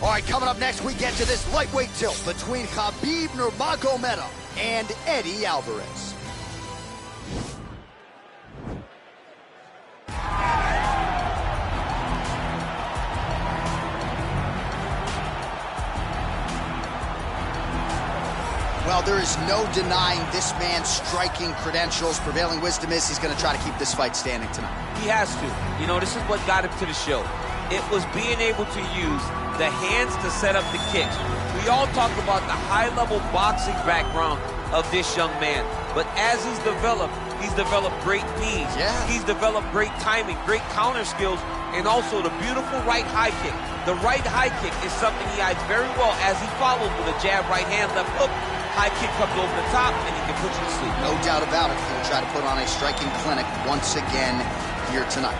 All right, coming up next, we get to this lightweight tilt between Khabib Nurmagomedov and Eddie Alvarez. Well, there is no denying this man's striking credentials. Prevailing wisdom is he's going to try to keep this fight standing tonight. He has to. You know, this is what got him to the show. It was being able to use the hands to set up the kicks. We all talk about the high-level boxing background of this young man. But as he's developed great knees. Yeah. He's developed great timing, great counter skills, and also the beautiful right high kick. The right high kick is something he hides very well as he follows with a jab, right hand, left hook. High kick comes over the top, and he can put you to sleep. No doubt about it. He'll try to put on a striking clinic once again here tonight.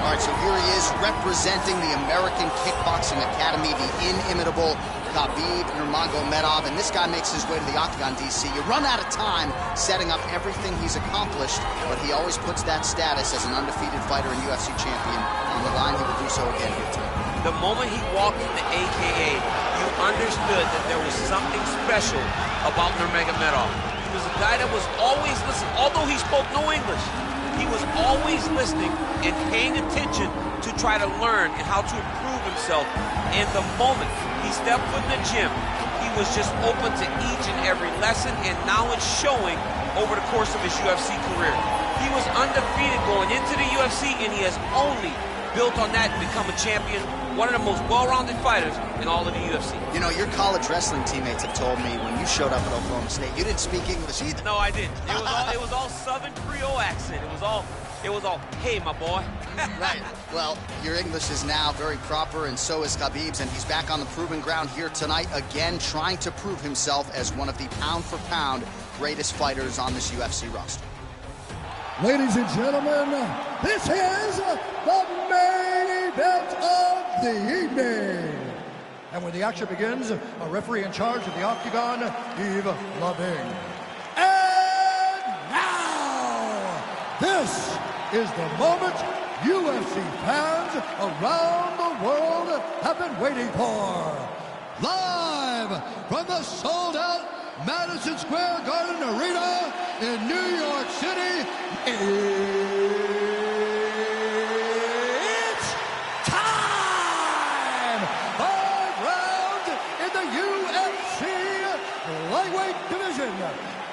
All right, so here he is representing the American Kickboxing Academy, the inimitable Khabib Nurmagomedov, and this guy makes his way to the octagon, DC. You run out of time setting up everything he's accomplished, but he always puts that status as an undefeated fighter and UFC champion on the line. He will do so again here tonight. The moment he walked in the AKA, you understood that there was something special about Nurmagomedov. He was a guy that was always listening, although he spoke no English. He was always listening and paying attention to try to learn and how to improve himself. And the moment he stepped foot in the gym, he was just open to each and every lesson, and now it's showing over the course of his UFC career. He was undefeated going into the UFC, and he has only built on that and become a champion, one of the most well-rounded fighters in all of the UFC. You know, your college wrestling teammates have told me when you showed up at Oklahoma State, you didn't speak English either. No, I didn't. It was all Southern Creole accent. It was all, hey, my boy. Right. Well, your English is now very proper, and so is Khabib's, and he's back on the proving ground here tonight, again trying to prove himself as one of the pound-for-pound greatest fighters on this UFC roster. Ladies and gentlemen, this is the main event of the evening. And when the action begins, a referee in charge of the octagon, Yves Loving. And now, this is the moment UFC fans around the world have been waiting for. Live from the sold-out Madison Square Garden Arena in New York City, it's time! 5 rounds in the UFC lightweight division.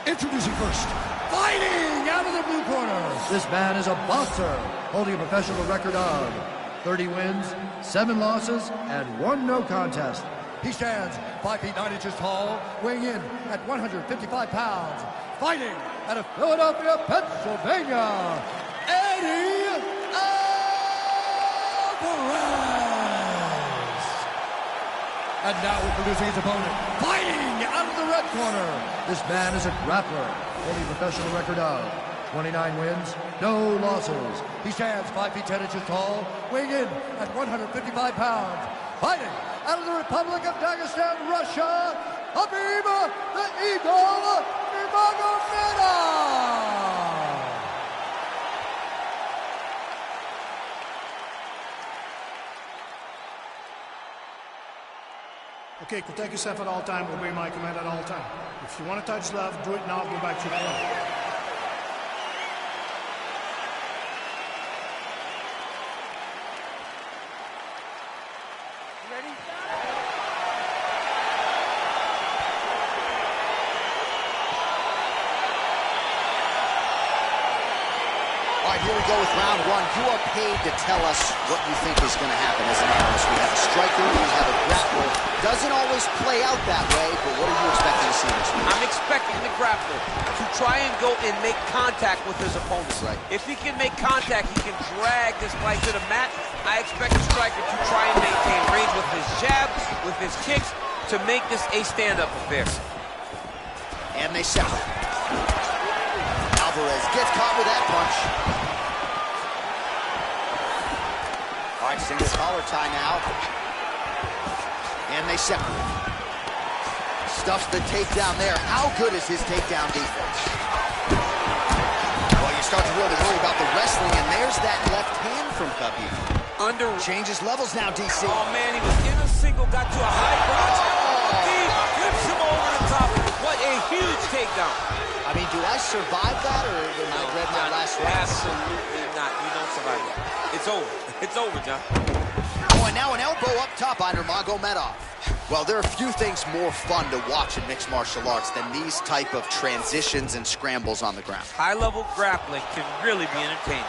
Introducing first, fighting out of the blue corner. This man is a boxer, holding a professional record of 30 wins, 7 losses, and 1 no contest. He stands 5 feet 9 inches tall, weighing in at 155 pounds. Fighting out of Philadelphia, Pennsylvania, Eddie Alvarez. And now introducing his opponent, fighting out of the red corner. This man is a grappler, holding a professional record of 29 wins, no losses. He stands 5 feet 10 inches tall, weighing in at 155 pounds. Fighting out of the Republic of Dagestan, Russia, Khabib the Eagle Nurmagomedov. Okay, protect yourself at all time, obey my command at all time. If you want to touch love, do it now, go back to your corner. Here we go with round 1. You are paid to tell us what you think is going to happen as an analyst. We have a striker, we have a grappler. Doesn't always play out that way, but what are you expecting to see this week? I'm expecting the grappler to try and go and make contact with his opponent. Right. If he can make contact, he can drag this fight to the mat. I expect the striker to try and maintain range with his jabs, with his kicks, to make this a stand-up affair. And they separate. Alvarez gets caught with that punch. All right, single collar tie now. And they separate. Stuffs the takedown there. How good is his takedown defense? Well, you start to really worry about the wrestling, and there's that left hand from Khabib. Changes levels now, DC. Oh, man, he was in a single, got to a high crotch. He flips him over the top. What a huge takedown. I mean, do I survive that, or am I read my last round? Absolutely not. You don't survive it. It's over. It's over, John. Oh, and now an elbow up top by Nurmagomedov. Well, there are few things more fun to watch in mixed martial arts than these type of transitions and scrambles on the ground. High-level grappling can really be entertaining.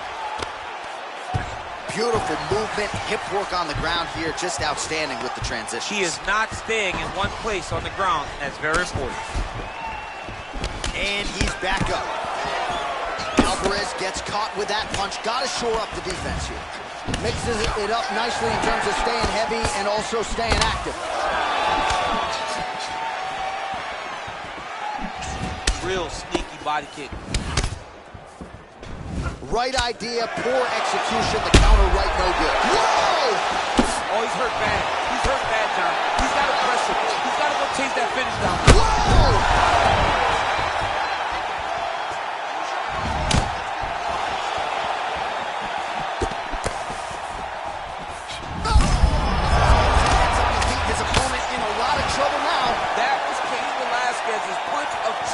Beautiful movement, hip work on the ground here, just outstanding with the transitions. He is not staying in one place on the ground. That's very important. And he's back up. Alvarez gets caught with that punch. Got to shore up the defense here. Mixes it up nicely in terms of staying heavy and also staying active. Real sneaky body kick. Right idea, poor execution. The counter right, no good. Whoa! Oh, he's hurt bad. He's hurt bad, John. He's got to press him. He's got to go chase that finish down. Whoa!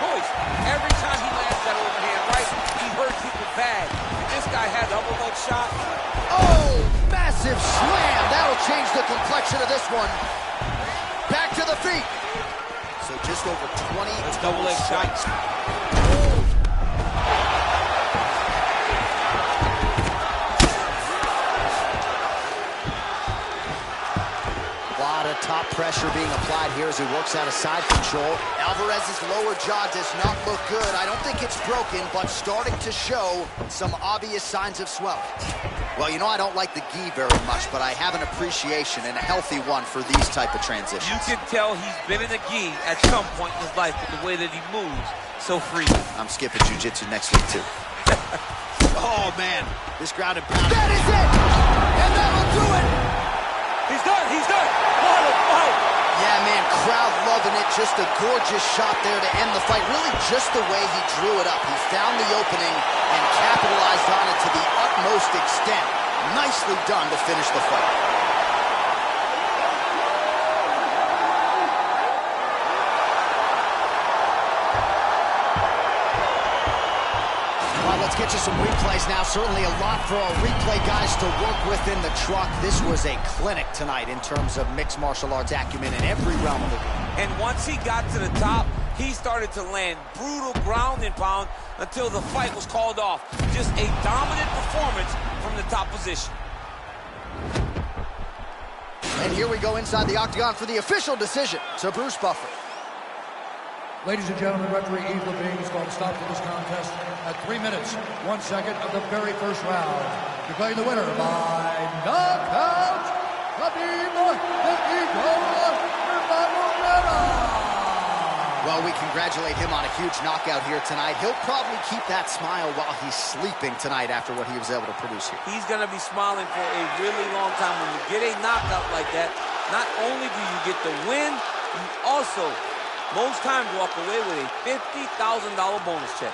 Choice. Every time he lands that overhand right, he hurts people bad. And this guy had the upper leg shot. Oh, massive slam. That'll change the complexion of this one. Back to the feet. So just over 20 double leg strikes. Top pressure being applied here as he works out of side control. Alvarez's lower jaw does not look good. I don't think it's broken, but starting to show some obvious signs of swelling. Well, you know I don't like the gi very much, but I have an appreciation and a healthy one for these type of transitions. You can tell he's been in the gi at some point in his life with the way that he moves so freely. I'm skipping jiu-jitsu next week, too. Oh, man. This ground and pound. That is it! And that'll do it! He's done! He's done! What a fight! Yeah, man, crowd loving it. Just a gorgeous shot there to end the fight. Really just the way he drew it up. He found the opening and capitalized on it to the utmost extent. Nicely done to finish the fight. Let's get you some replays now. Certainly a lot for our replay guys to work with in the truck. This was a clinic tonight in terms of mixed martial arts acumen in every realm of the game. And once he got to the top, he started to land brutal ground and pound until the fight was called off. Just a dominant performance from the top position. And here we go inside the octagon for the official decision to Bruce Buffer. Ladies and gentlemen, referee Yves Levine is going to stop to this contest at 3 minutes, 1 second of the very first round. Declaring the winner by knockout, Khabib Nurmagomedov. Well, we congratulate him on a huge knockout here tonight. He'll probably keep that smile while he's sleeping tonight after what he was able to produce here. He's going to be smiling for a really long time. When you get a knockout like that, not only do you get the win, you also most times walk away with a $50,000 bonus check.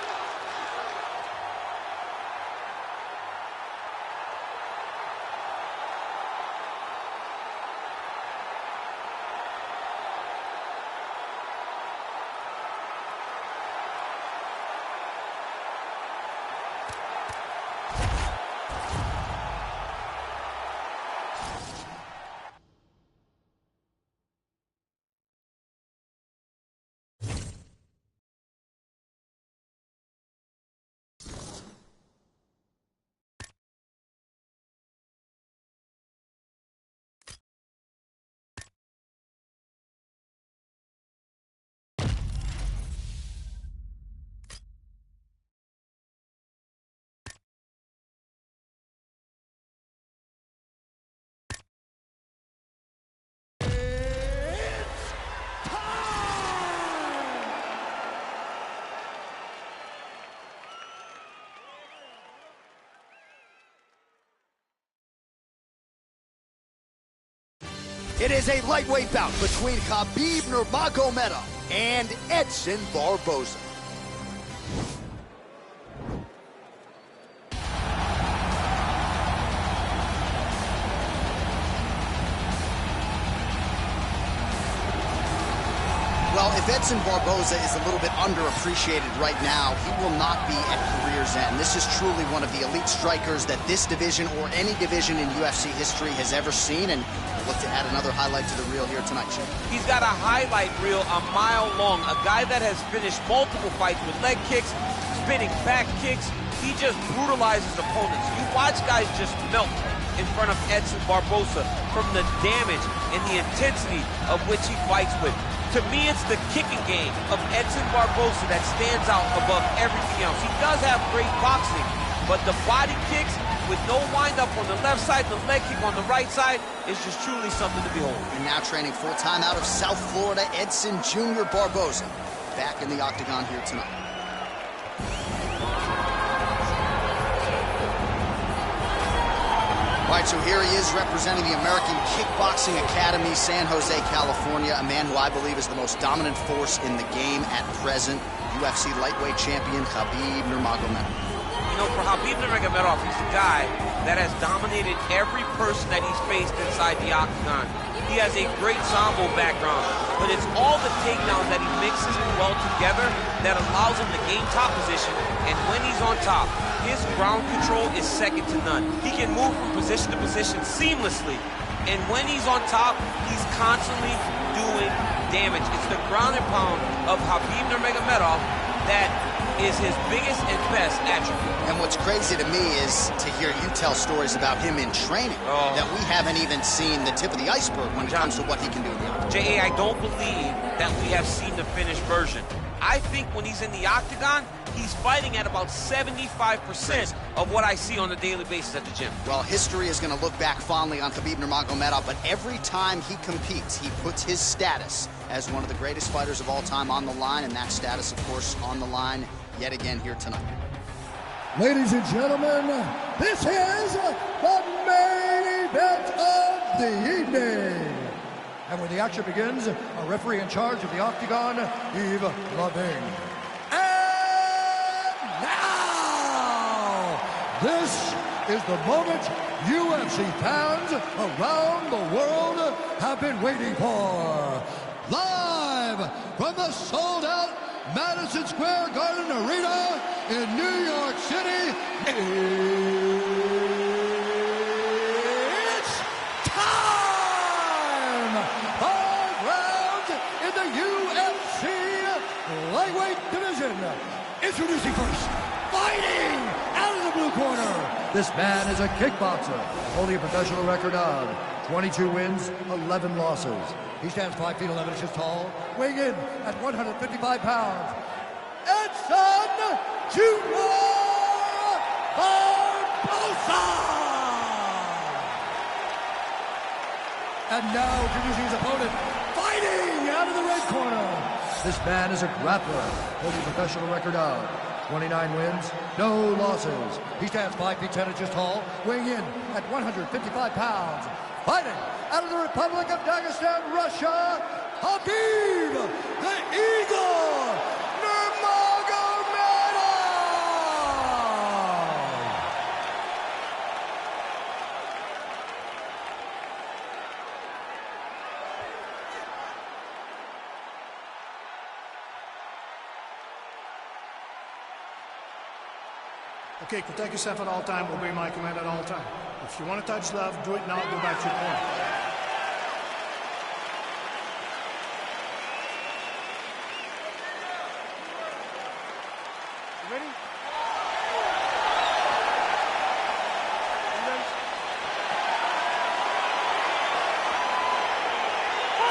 It is a lightweight bout between Khabib Nurmagomedov and Edson Barboza. Well, if Edson Barboza is a little bit underappreciated right now, he will not be at career's end. This is truly one of the elite strikers that this division or any division in UFC history has ever seen, and we'll look to add another highlight to the reel here tonight, Jim. He's got a highlight reel a mile long, a guy that has finished multiple fights with leg kicks, spinning back kicks. He just brutalizes opponents. You watch guys just melt in front of Edson Barboza from the damage and the intensity of which he fights with. To me, it's the kicking game of Edson Barboza that stands out above everything else. He does have great boxing, but the body kicks with no wind-up on the left side, the leg kick on the right side is just truly something to behold. And now training full-time out of South Florida, Edson Jr. Barboza, back in the octagon here tonight. All right, so here he is representing the American Kickboxing Academy, San Jose, California, a man who I believe is the most dominant force in the game at present, UFC lightweight champion Khabib Nurmagomedov. You know, for Khabib Nurmagomedov, he's a guy that has dominated every person that he's faced inside the octagon. He has a great sambo background, but it's all the takedowns that he mixes well together that allows him to gain top position, and when he's on top, his ground control is second to none. He can move from position to position seamlessly, and when he's on top, he's constantly doing damage. It's the ground and pound of Khabib Nurmagomedov that is his biggest and best attribute. And what's crazy to me is to hear you tell stories about him in training that we haven't even seen the tip of the iceberg when it comes to what he can do in the octagon. J.A., I don't believe that we have seen the finished version. I think when he's in the octagon, he's fighting at about 75% of what I see on a daily basis at the gym. Well, history is going to look back fondly on Khabib Nurmagomedov, but every time he competes, he puts his status as one of the greatest fighters of all time on the line, and that status, of course, on the line yet again here tonight. Ladies and gentlemen, this is the main event of the evening. And when the action begins, a referee in charge of the octagon, Yves Lavigne. And now, this is the moment UFC fans around the world have been waiting for. Live from the sold-out Madison Square Garden Arena in New York City, it's time! 5 rounds in the UFC lightweight division. Introducing first, fighting out of the blue corner. This man is a kickboxer, holding a professional record of 22 wins, 11 losses. He stands 5 feet 11 inches tall, weighing in at 155 pounds. Edson Jr. Barboza! And now introducing his opponent, fighting out of the red corner. This man is a grappler, holding a professional record of 29 wins, no losses. He stands 5 feet 10 inches tall, weighing in at 155 pounds. Fighting out of the Republic of Dagestan, Russia, Khabib the Eagle Nurmagomedov! Okay, protect yourself at all time will be my command at all time. If you want to touch love, do it now, go back to your corner. You ready?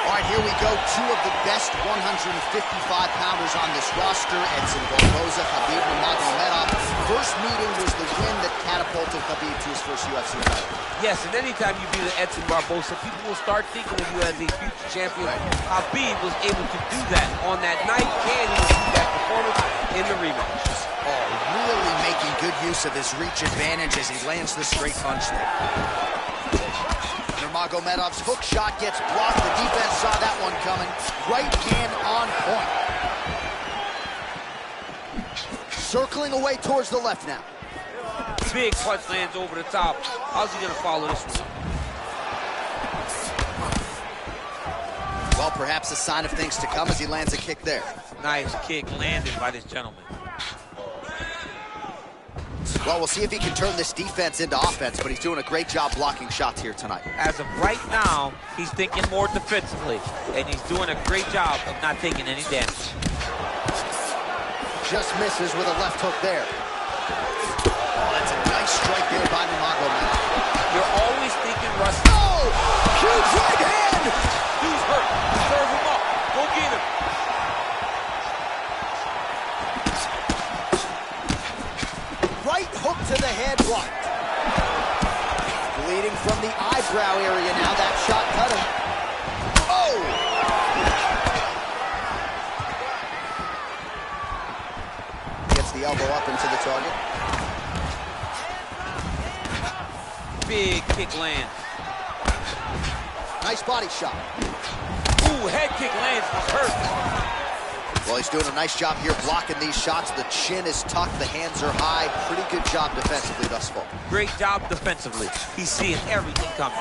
All right, here we go. 2 of the best 155-pounders on this roster, Edson Barboza, Khabib Nurmagomedov. First meeting was the win that catapulted Khabib to his first UFC title. Yes, and anytime you beat Edson Barboza, people will start thinking of you as a future champion. Khabib was able to do that on that night, and he will do that performance in the rematch. Oh, really making good use of his reach advantage as he lands the straight punch there. Nurmagomedov's hook shot gets blocked. The defense saw that one coming. Right hand on point. Circling away towards the left now. Big punch lands over the top. How's he gonna follow this one? Well, perhaps a sign of things to come as he lands a kick there. Nice kick landed by this gentleman. Well, we'll see if he can turn this defense into offense, but he's doing a great job blocking shots here tonight. As of right now, he's thinking more defensively, and he's doing a great job of not taking any damage. Just misses with a left hook there. Oh, that's a nice strike there by Nurmagomedov. You're always thinking, Russ. Oh! Huge right hand! He's hurt. Serve him up. Go get him. Right hook to the head, blocked. Bleeding from the eyebrow area now. That shot cut him. Oh! Gets the elbow up into the target. Big kick lands. Nice body shot. Ooh, head kick lands. He's hurt. Well, he's doing a nice job here blocking these shots. The chin is tucked, the hands are high. Pretty good job defensively thus far. Great job defensively. He's seeing everything coming.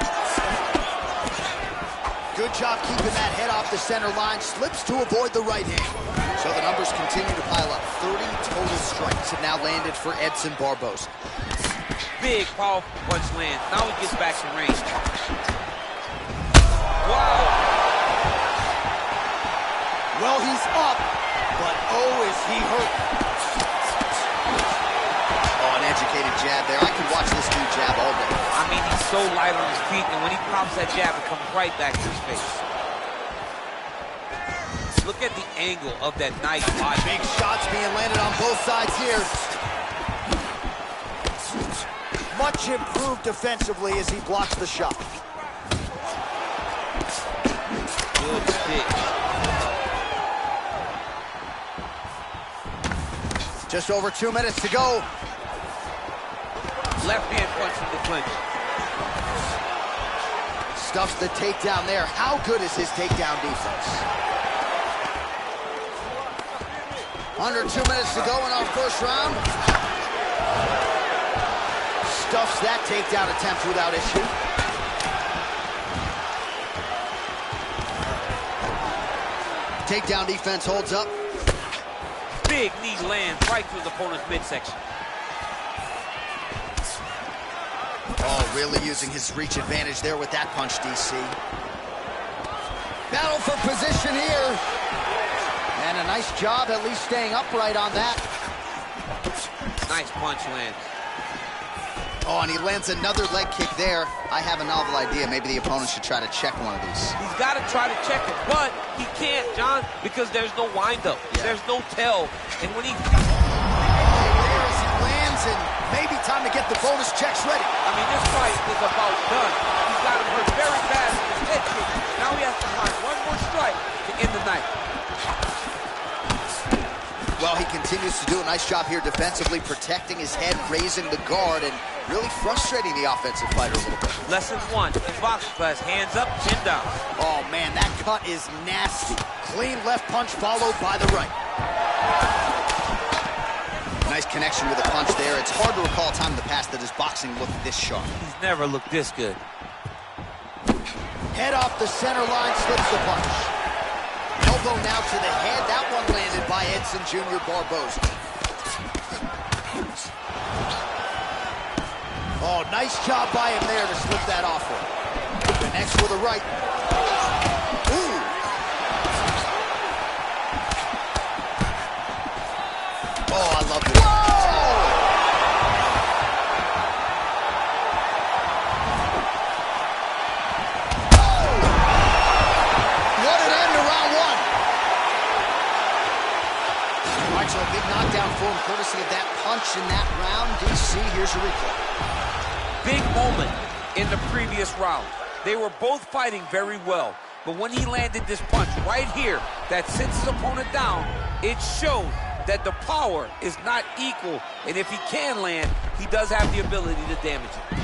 Good job keeping that head off the center line. Slips to avoid the right hand. So the numbers continue to pile up. 30 total strikes have now landed for Edson Barboza. Big, powerful punch lands. Now he gets back to range. Wow. Well, he's up, but oh, is he hurt. Oh, an educated jab there. I could watch this dude jab all day. I mean, he's so light on his feet, and when he pops that jab, it comes right back to his face. Look at the angle of that nice body. Big shots being landed on both sides here. Much improved defensively as he blocks the shot. Good stick. Just over 2 minutes to go. Left hand punch from the clinch. Stuffs the takedown there. How good is his takedown defense? Under 2 minutes to go in our first round. Stuffs that takedown attempt without issue. Takedown defense holds up. Big knee lands right through the opponent's midsection. Oh, really using his reach advantage there with that punch, DC. Battle for position here. And a nice job at least staying upright on that. Nice punch lands. Oh, and he lands another leg kick there. I have a novel idea. Maybe the opponent should try to check one of these. He's got to try to check it, but he can't, John, because there's no windup. Yeah. There's no tell. And when he... There as he lands, and maybe time to get the bonus checks ready. I mean, this fight is about done. He's got him hurt very bad with his head kick. Now he has to find one more strike to end the night. Well, he continues to do a nice job here defensively, protecting his head, raising the guard, and really frustrating the offensive fighter a little bit. Lesson 1 in boxing class, hands up, chin down. Oh, man, that cut is nasty. Clean left punch followed by the right. Nice connection with the punch there. It's hard to recall a time in the past that his boxing looked this sharp. He's never looked this good. Head off the center line, slips the punch. Elbow now to the head. That one landed by Edson Jr. Barboza. Oh, nice job by him there to slip that off with. Connects with a right. Ooh. Oh, I love this. So a big knockdown for him, courtesy of that punch in that round. DC, here's your replay. Big moment in the previous round. They were both fighting very well, but when he landed this punch right here that sits his opponent down, it showed that the power is not equal, and if he can land, he does have the ability to damage him.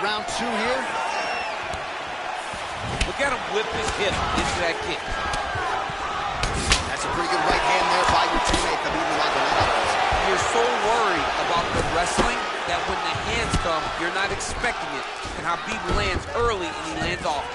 round 2 here. Look at him whip his hip into that kick. That's a pretty good right hand there by your teammate, Khabib Nurmagomedov. You're so worried about the wrestling that when the hands come, you're not expecting it. And Khabib lands early and he lands off.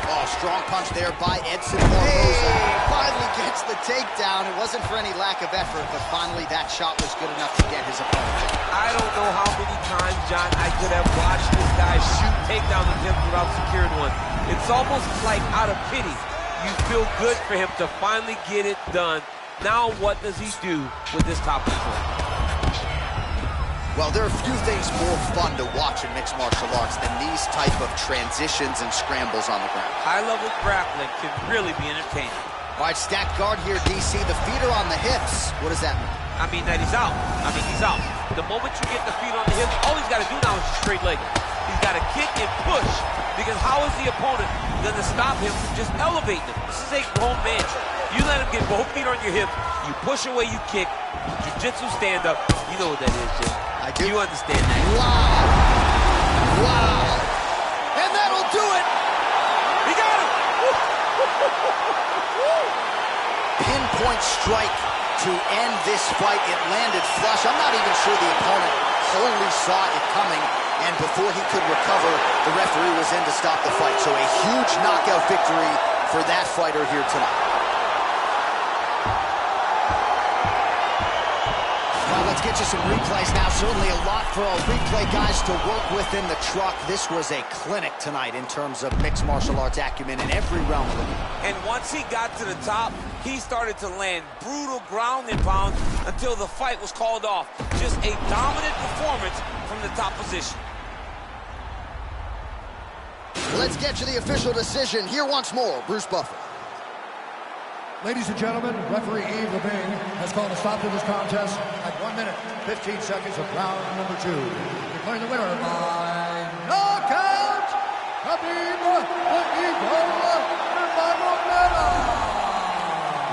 Oh, strong punch there by Edson Barboza. Finally gets the takedown. It wasn't for any lack of effort, but finally that shot was good enough to get his opponent. I don't know how many times, John, I could have watched this guy shoot takedown attempts without securing one. It's almost like out of pity. You feel good for him to finally get it done. Now what does he do with this top control? Well, there are few things more fun to watch in mixed martial arts than these type of transitions and scrambles on the ground. High-level grappling can really be entertaining. All right, stacked guard here, DC. The feet are on the hips. What does that mean? I mean that he's out. He's out. The moment you get the feet on the hips, all he's got to do now is straight leg. He's got to kick and push, because how is the opponent going to stop him from just elevating him? This is a grown man. You let him get both feet on your hips, you push away, you kick, jiu-jitsu stand-up. You know what that is, Jim. I do. You understand that. Wow. Wow. And that'll do it. He got him. Pinpoint strike to end this fight. It landed flush. I'm not even sure the opponent wholly saw it coming, and before he could recover, the referee was in to stop the fight. So a huge knockout victory for that fighter here tonight. Well, let's get you some replays now. Certainly a lot for our replay guys to work with in the truck. This was a clinic tonight in terms of mixed martial arts acumen in every realm of it. And once he got to the top, he started to land brutal ground and pound until the fight was called off. Just a dominant performance from the top position. Let's get you the official decision. Here once more, Bruce Buffer. Ladies and gentlemen, referee Yves Levine has called a stop to this contest at 1 minute, 15 seconds of round number 2. Declaring the winner by knockout, Khabib Nurmagomedov.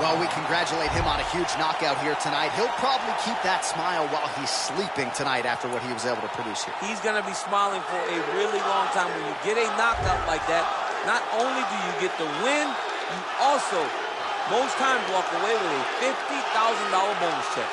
Well, we congratulate him on a huge knockout here tonight. He'll probably keep that smile while he's sleeping tonight after what he was able to produce here. He's going to be smiling for a really long time. When you get a knockout like that, not only do you get the win, you also most times walk away with a $50,000 bonus check.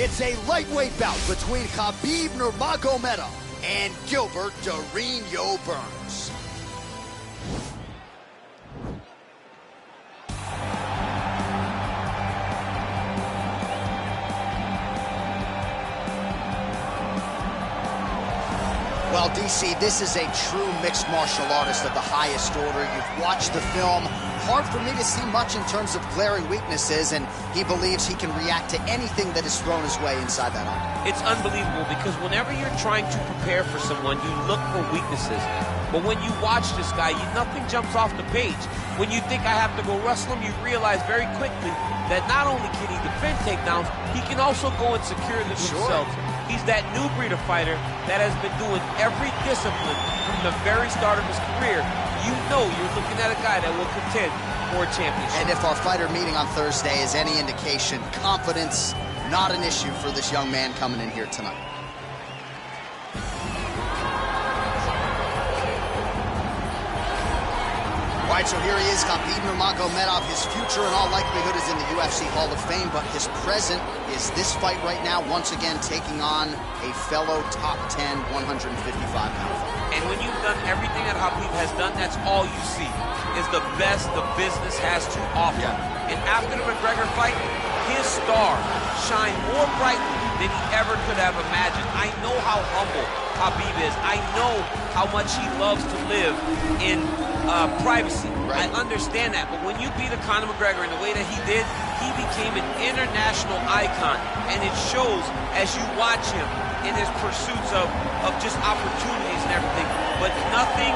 It's a lightweight bout between Khabib Nurmagomedov and Gilbert Durinho Burns. Well, DC, this is a true mixed martial artist of the highest order. You've watched the film hard for me to see much in terms of glaring weaknesses, and he believes he can react to anything that is thrown his way inside that arm. It's unbelievable because whenever you're trying to prepare for someone, you look for weaknesses. But when you watch this guy, nothing jumps off the page. When you think I have to go wrestle him, you realize very quickly that not only can he defend takedowns, he can also go and secure them himself. He's that new breed of fighter that has been doing every discipline from the very start of his career. You know you're looking at a guy that will contend for a championship. And if our fighter meeting on Thursday is any indication, confidence, not an issue for this young man coming in here tonight. All right, so here he is, Khabib Nurmagomedov. His future in all likelihood is in the UFC Hall of Fame, but his present is this fight right now, once again taking on a fellow top 10, 155-pound fighter. And when you've done everything that Khabib has done, that's all you see, is the best the business has to offer. Yeah. And after the McGregor fight, his star shined more brightly than he ever could have imagined. I know how humble Khabib is. I know how much he loves to live in privacy. Right. I understand that, but when you beat a Conor McGregor in the way that he did, he became an international icon, and it shows as you watch him in his pursuits of just opportunities and everything. But nothing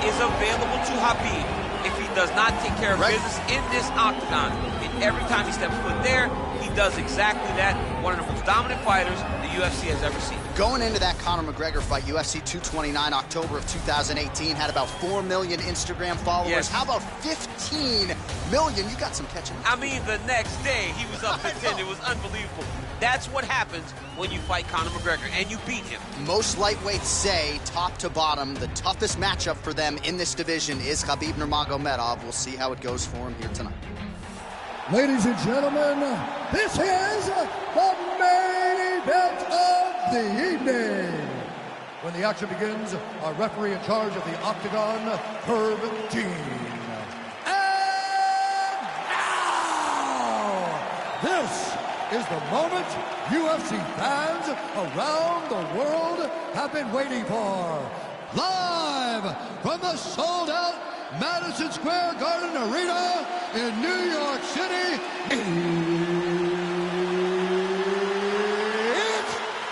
is available to Khabib if he does not take care of business in this octagon. And every time he steps foot there, he does exactly that. One of the most dominant fighters the UFC has ever seen. Going into that Conor McGregor fight, UFC 229, October of 2018, had about 4 million Instagram followers. Yes. How about 15 million? You got some catching up. I mean, the next day, he was up to 10. It was unbelievable. That's what happens when you fight Conor McGregor, and you beat him. Most lightweights say, top to bottom, the toughest matchup for them in this division is Khabib Nurmagomedov. We'll see how it goes for him here tonight. Ladies and gentlemen, this is the main event of the evening. When the action begins, our referee in charge of the octagon, Herb Dean. And now, this is the moment UFC fans around the world have been waiting for. Live from the sold-out Madison Square Garden Arena in New York City, it's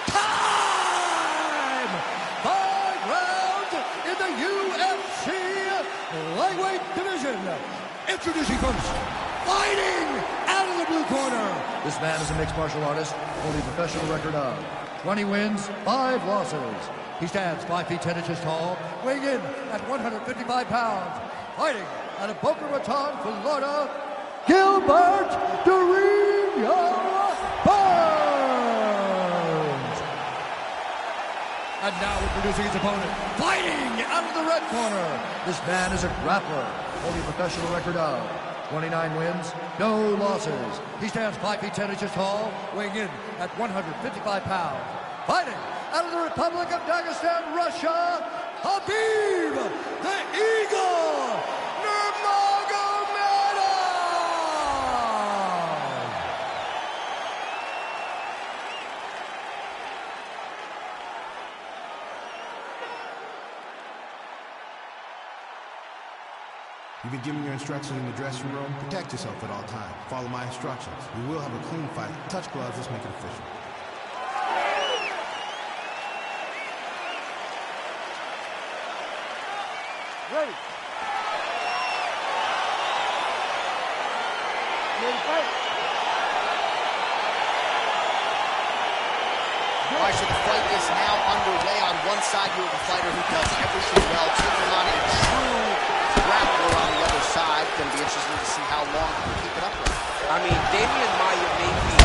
time! 5 rounds in the UFC lightweight division. Introducing first, fighting out of the blue corner. This man is a mixed martial artist, holding a professional record of 20 wins, 5 losses. He stands 5 feet 10 inches tall, weighing in at 155 pounds. Fighting out of Boca Raton, Florida, Gilbert Durinho Burns. And now introducing his opponent, fighting out of the red corner. This man is a grappler, holding a professional record of 29 wins, no losses. He stands 5 feet 10 inches tall, weighing in at 155 pounds. Fighting out of the Republic of Dagestan, Russia, Khabib the Eagle Nurmagomedov. You've been given your instructions in the dressing room. Protect yourself at all times. Follow my instructions. We will have a clean fight. Touch gloves, let's make it official. Ready. Ready to fight. All right, so the fight is now underway. On one side, you have a fighter who does everything well, taking on a true grappler on the other side. Going to be interesting to see how long he can keep it up with. I mean, Damian Maia may be...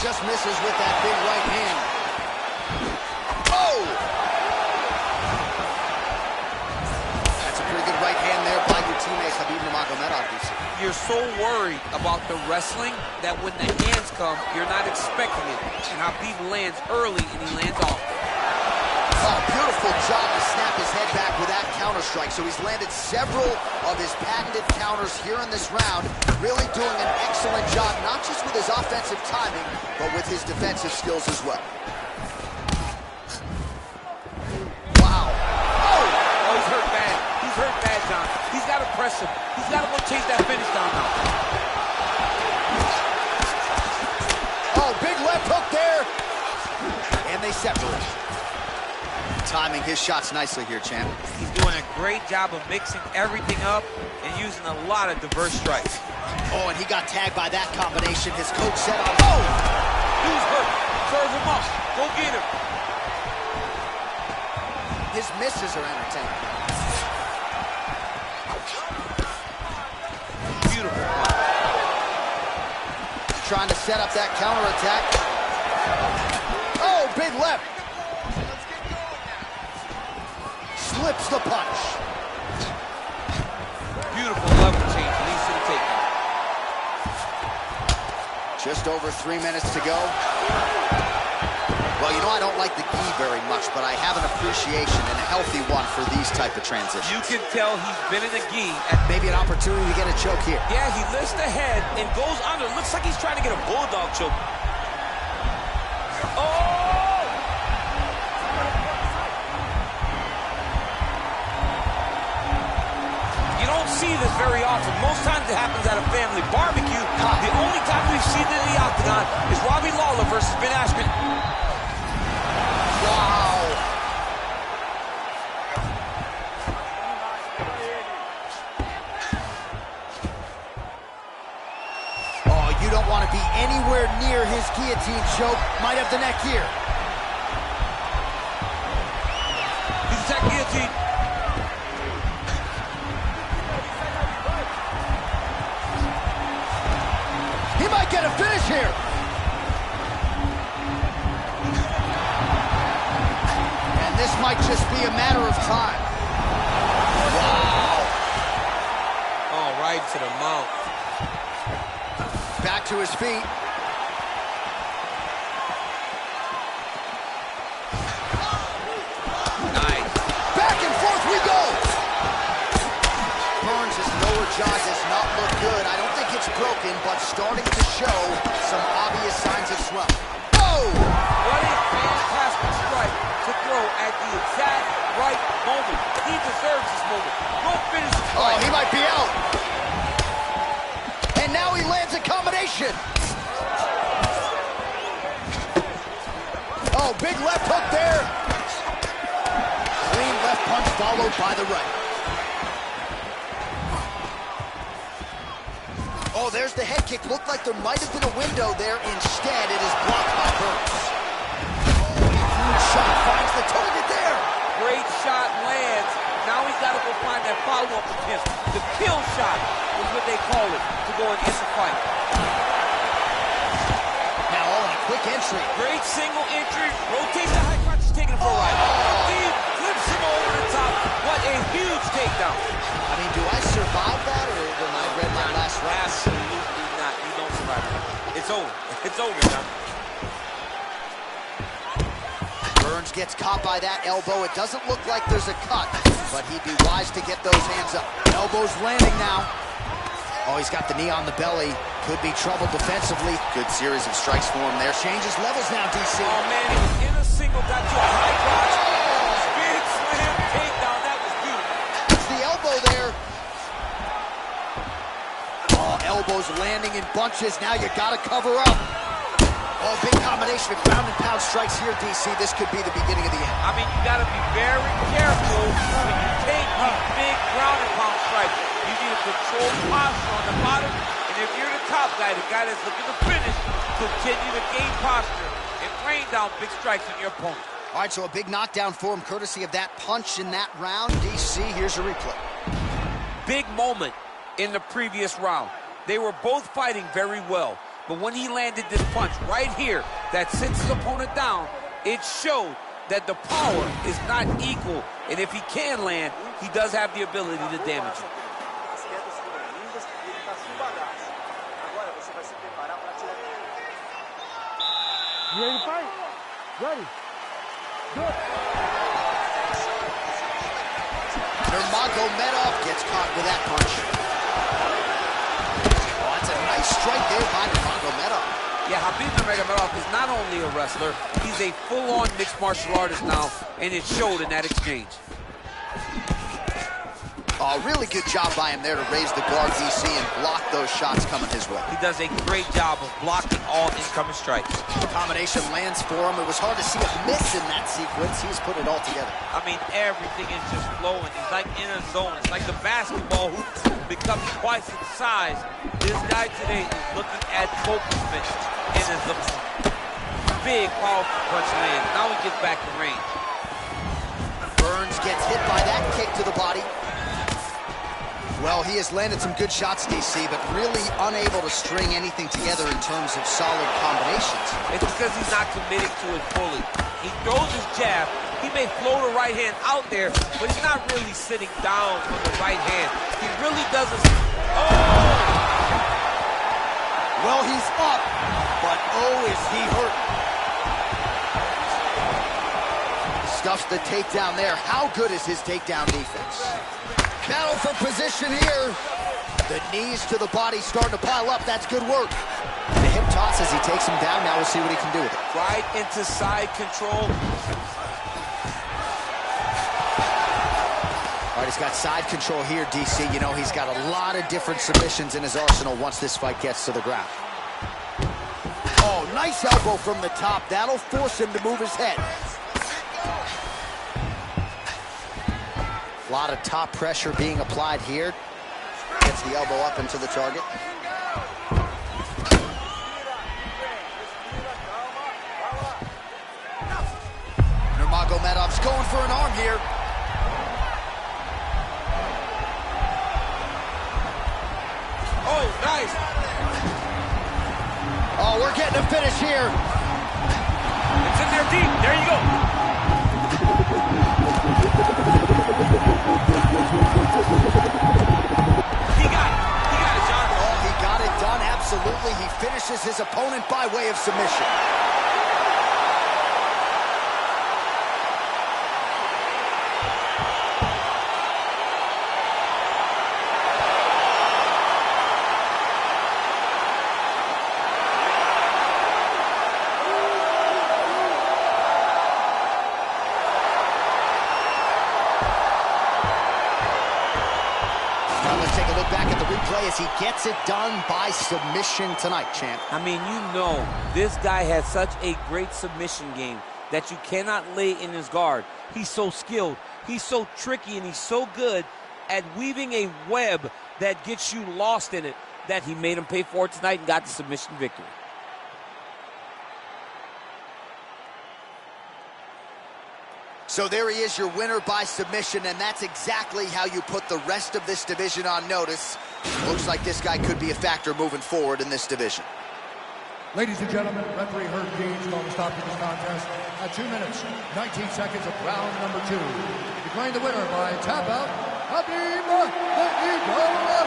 Just misses with that big right hand. Oh! That's a pretty good right hand there by your teammate, Khabib Nurmagomedov. You're so worried about the wrestling that when the hands come, you're not expecting it. And Khabib lands early and he lands off. Oh, beautiful job to snap his head back with that counter counter-strike, so he's landed several of his patented counters here in this round, really doing an excellent job, not just with his offensive timing, but with his defensive skills as well. Wow. Oh, he's hurt bad. He's hurt bad, John. He's got to press him. He's got to go chase that finish down now. Oh, big left hook there. And they separate. Timing his shots nicely here, champ. He's doing a great job of mixing everything up and using a lot of diverse strikes. Oh, and he got tagged by that combination. His coach said, oh! Who's hurt? Serve him up. Go get him. His misses are entertaining. Beautiful. Trying to set up that counterattack. Oh, big left. Slips the punch. Beautiful level change. Leads to the takedown. Just over 3 minutes to go. Well, you know I don't like the gi very much, but I have an appreciation and a healthy one for these type of transitions. You can tell he's been in the gi. Maybe an opportunity to get a choke here. Yeah, he lifts the head and goes under. Looks like he's trying to get a bulldog choke. Oh! You don't see this very often. Most times it happens at a family barbecue. The only time we've seen it in the octagon is Robbie Lawler versus Ben Askren. Wow. Oh, you don't want to be anywhere near his guillotine choke. Might have the neck here. He's attacked guillotine. He might get a finish here. And this might just be a matter of time. Wow. Oh, right to the mount. Back to his feet. Nice. Back and forth we go. Burns' lower jaw does not look good. I don't think it's broken, but starting to show some obvious signs of swelling. Oh! What a fantastic strike to throw at the exact right moment. He deserves this moment. Go finish the Oh, fight. he might be out. And now he lands a combination. Oh, big left hook there. Clean left punch followed by the right. Oh, there's the head kick. Looked like there might have been a window there. Instead, it is blocked by Burns. Oh, huge shot finds the target there. Great shot lands. Now he's got to go find that follow-up attempt. The kill shot is what they call it to go and end the fight. Now all in a quick entry. Great single entry. Rotates the high crotch, taking it for a ride. He flips him over the top. What a huge takedown. I mean, do I survive that, or when I read my last round? Absolutely not. You don't survive it. It's over. It's over, John. Burns gets caught by that elbow. It doesn't look like there's a cut, but he'd be wise to get those hands up. Elbow's landing now. Oh, he's got the knee on the belly. Could be trouble defensively. Good series of strikes for him there. Changes levels now, DC. Oh, man, he was in a single, got to a high crotch. Big slam takedown. That was beautiful. It's the elbow there. Oh, elbows landing in bunches. Now you gotta cover up. Oh, big combination of ground and pound strikes here, DC. This could be the beginning of the end. I mean, you got to be very careful when you take these big ground and pound strikes. You need a controlled posture on the bottom, and if you're the top guy, the guy that's looking to finish, continue to gain posture and rain down big strikes on your opponent. All right, so a big knockdown for him, courtesy of that punch in that round. DC, here's a replay. Big moment in the previous round. They were both fighting very well. But when he landed this punch right here that sits his opponent down, it showed that the power is not equal. And if he can land, he does have the ability to damage him. You ready to fight? Ready. Good. Nurmagomedov gets caught with that punch. Oh, that's a nice strike there by Nurmagomedov. Yeah, Khabib Nurmagomedov is not only a wrestler, he's a full-on mixed martial artist now, and it showed in that exchange. Oh, really good job by him there to raise the guard, DC, and block those shots coming his way. He does a great job of blocking all incoming strikes. The combination lands for him. It was hard to see a miss in that sequence. He's put it all together. I mean, everything is just flowing. He's like in a zone. It's like the basketball hoop becomes twice its size. This guy today is looking at focusment and is a big, powerful punch lands. Now he gets back in range. Burns gets hit by that kick to the body. Well, he has landed some good shots, DC, but really unable to string anything together in terms of solid combinations. It's because he's not committing to it fully. He throws his jab. He may float a right hand out there, but he's not really sitting down on the right hand. He really doesn't. Oh! Well, he's up, but oh, is he hurt. Stuffs the takedown there. How good is his takedown defense? Battle for position here. The knees to the body starting to pile up. That's good work. The hip toss as he takes him down. Now we'll see what he can do with it. Right into side control. All right, he's got side control here, DC. You know, he's got a lot of different submissions in his arsenal once this fight gets to the ground. Oh, nice elbow from the top. That'll force him to move his head. A lot of top pressure being applied here. Gets the elbow up into the target. Nurmagomedov's going for an arm here. Oh, nice. Oh, we're getting a finish here. It's in there deep. There you go. He got it, John. Oh, he got it done, absolutely. He finishes his opponent by way of submission. Let's take a look back at the replay as he gets it done by submission tonight, champ. I mean, you know, this guy has such a great submission game that you cannot lay in his guard. He's so skilled, he's so tricky, and he's so good at weaving a web that gets you lost in it that he made him pay for it tonight and got the submission victory. So there he is, your winner by submission, and that's exactly how you put the rest of this division on notice. Looks like this guy could be a factor moving forward in this division. Ladies and gentlemen, referee Herb Dean's going to stop this contest at 2 minutes, 19 seconds of round number 2. Declaring the winner by tap out, Khabib Nurmagomedov.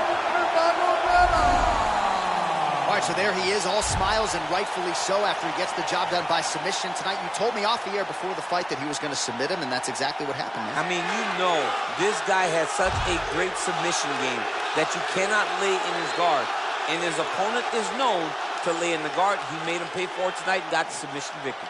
All right, so there he is, all smiles and rightfully so after he gets the job done by submission tonight. You told me off the air before the fight that he was going to submit him, and that's exactly what happened, man. I mean, you know, this guy has such a great submission game that you cannot lay in his guard. And his opponent is known to lay in the guard. He made him pay for it tonight and got the submission victory.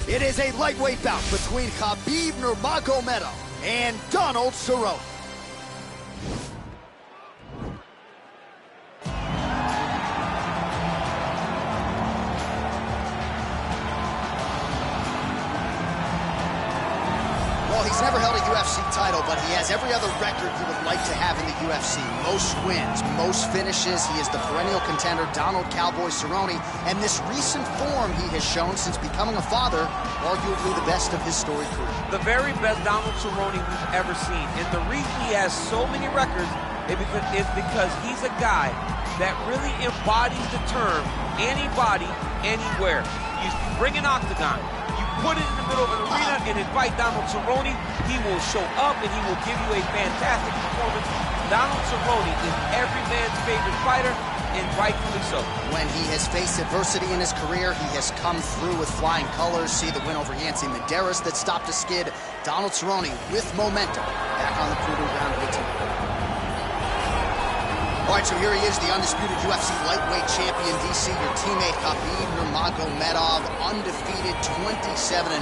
It is a lightweight bout between Khabib Nurmagomedov and Donald Cerrone. has every other record you would like to have in the UFC. Most wins, most finishes. He is the perennial contender, Donald Cowboy Cerrone. And this recent form he has shown since becoming a father, arguably the best of his storied career. The very best Donald Cerrone we've ever seen. And the reason he has so many records is because he's a guy that really embodies the term anybody, anywhere. You bring an octagon, you put it in the middle of an arena and invite Donald Cerrone, he will show up and he will give you a fantastic performance. Donald Cerrone is every man's favorite fighter, and rightfully so. When he has faced adversity in his career, he has come through with flying colors. See the win over Yancy Medeiros that stopped a skid. Donald Cerrone with momentum back on the Voodoo ground here tonight. All right, so here he is, the undisputed UFC lightweight champion, DC, your teammate Khabib Nurmagomedov, undefeated 27-0.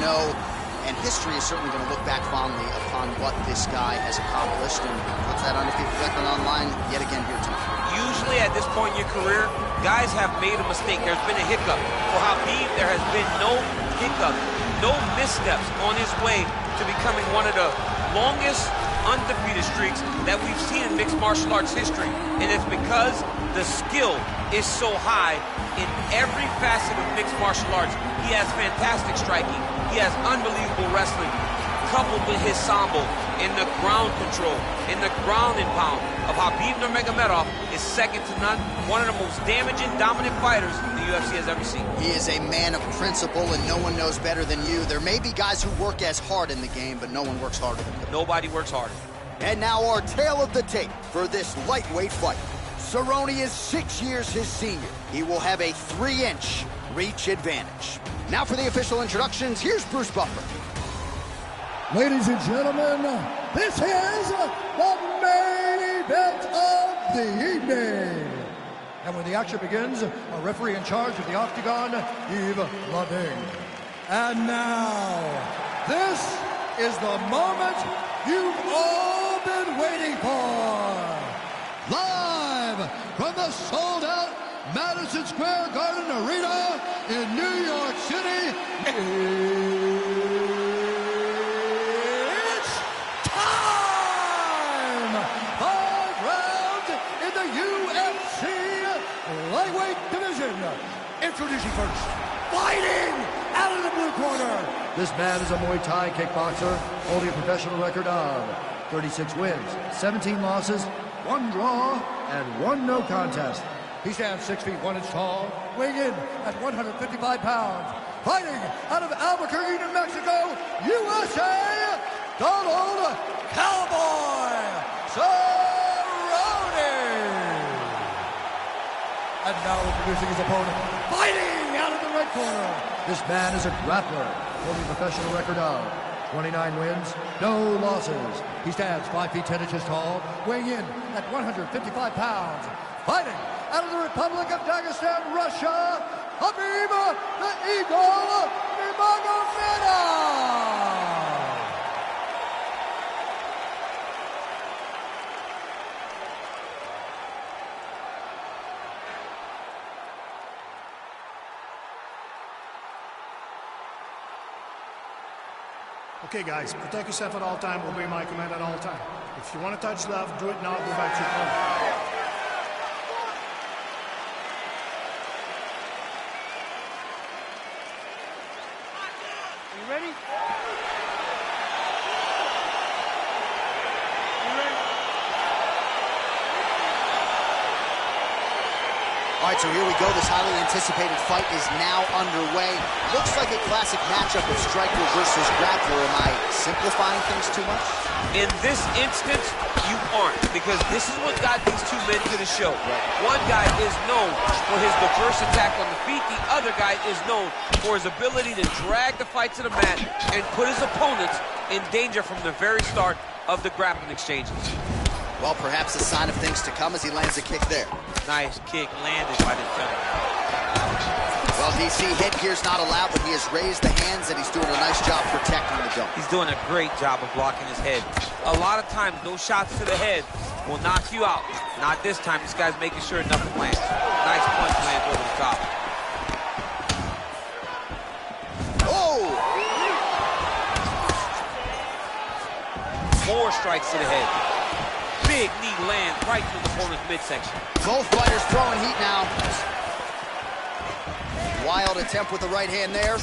And history is certainly going to look back fondly upon what this guy has accomplished and puts that undefeated record online yet again here tonight. Usually at this point in your career, guys have made a mistake. There's been a hiccup. For Khabib, there has been no hiccup, no missteps on his way to becoming one of the longest undefeated streaks that we've seen in mixed martial arts history. And it's because the skill is so high in every facet of mixed martial arts. He has fantastic striking. He has unbelievable wrestling, coupled with his sambo in the ground control, in the ground and pound of Khabib Nurmagomedov is second to none. One of the most damaging, dominant fighters the UFC has ever seen. He is a man of principle, and no one knows better than you. There may be guys who work as hard in the game, but no one works harder than him. Nobody works harder. And now our tale of the tape for this lightweight fight. Cerrone is 6 years his senior. He will have a 3-inch reach advantage. Now for the official introductions, here's Bruce Buffer. Ladies and gentlemen, this is the main event of the evening. And when the action begins, a referee in charge of the octagon, Yves Lading. And now, this is the moment you've all been waiting for. Live from the sold-out Madison Square Garden Arena in New York City, it's time! 5 rounds in the UFC lightweight division. Introducing first, fighting out of the blue corner. This man is a Muay Thai kickboxer holding a professional record of 36 wins, 17 losses, 1 draw, and 1 no contest. He stands 6 feet 1 inch tall, weighing in at 155 pounds. Fighting out of Albuquerque, New Mexico, USA, Donald Cowboy Cerrone. And now introducing his opponent, fighting out of the red corner. This man is a grappler, holding a professional record of 29 wins, no losses. He stands 5 feet 10 inches tall, weighing in at 155 pounds. Fighting out of the Republic of Dagestan, Russia, Khabib the Eagle Nurmagomedov. Okay, guys, protect yourself at all time. Obey my command at all time. If you want to touch love, do it now. Go back to your corner. You ready? All right, so here we go. This highly anticipated fight is now underway. Looks like a classic matchup of striker versus grappler. Am I simplifying things too much? In this instance, you aren't, because this is what got these two men to the show. One guy is known for his diverse attack on the feet. The other guy is known for his ability to drag the fight to the mat and put his opponents in danger from the very start of the grappling exchanges. Well, perhaps a sign of things to come as he lands a kick there. Nice kick landed by this gentleman. Well, DC, headgear's not allowed, but he has raised the hands and he's doing a nice job protecting the dome. He's doing a great job of blocking his head. A lot of times, those shots to the head will knock you out. Not this time. This guy's making sure nothing lands. Nice punch lands over the top. Oh! more strikes to the head. Big knee lands right through the opponent's midsection. Both fighters throwing heat now. Wild attempt with the right hand there.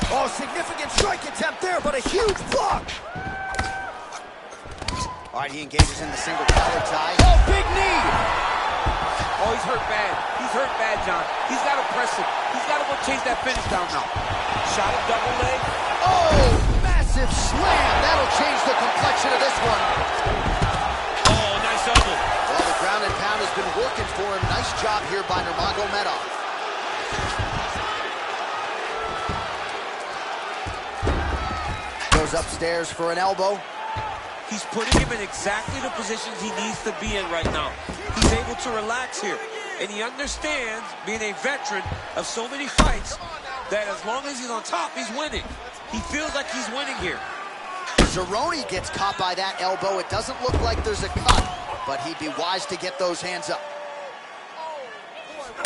Oh, significant strike attempt there, but a huge block. All right, he engages in the single collar tie. Oh, big knee. Oh, he's hurt bad. He's hurt bad, John. He's got to press him. He's got to go chase that finish down now. Shot a double leg. Oh, massive slam. That'll change the complexion of this one. Oh, nice elbow. Well, the ground and pound has been working for him. Nice job here by Nurmagomedov. Goes upstairs for an elbow. He's putting him in exactly the positions he needs to be in right now. He's able to relax here. And he understands, being a veteran of so many fights, that as long as he's on top, he's winning. He feels like he's winning here. Cerrone gets caught by that elbow. It doesn't look like there's a cut, but he'd be wise to get those hands up.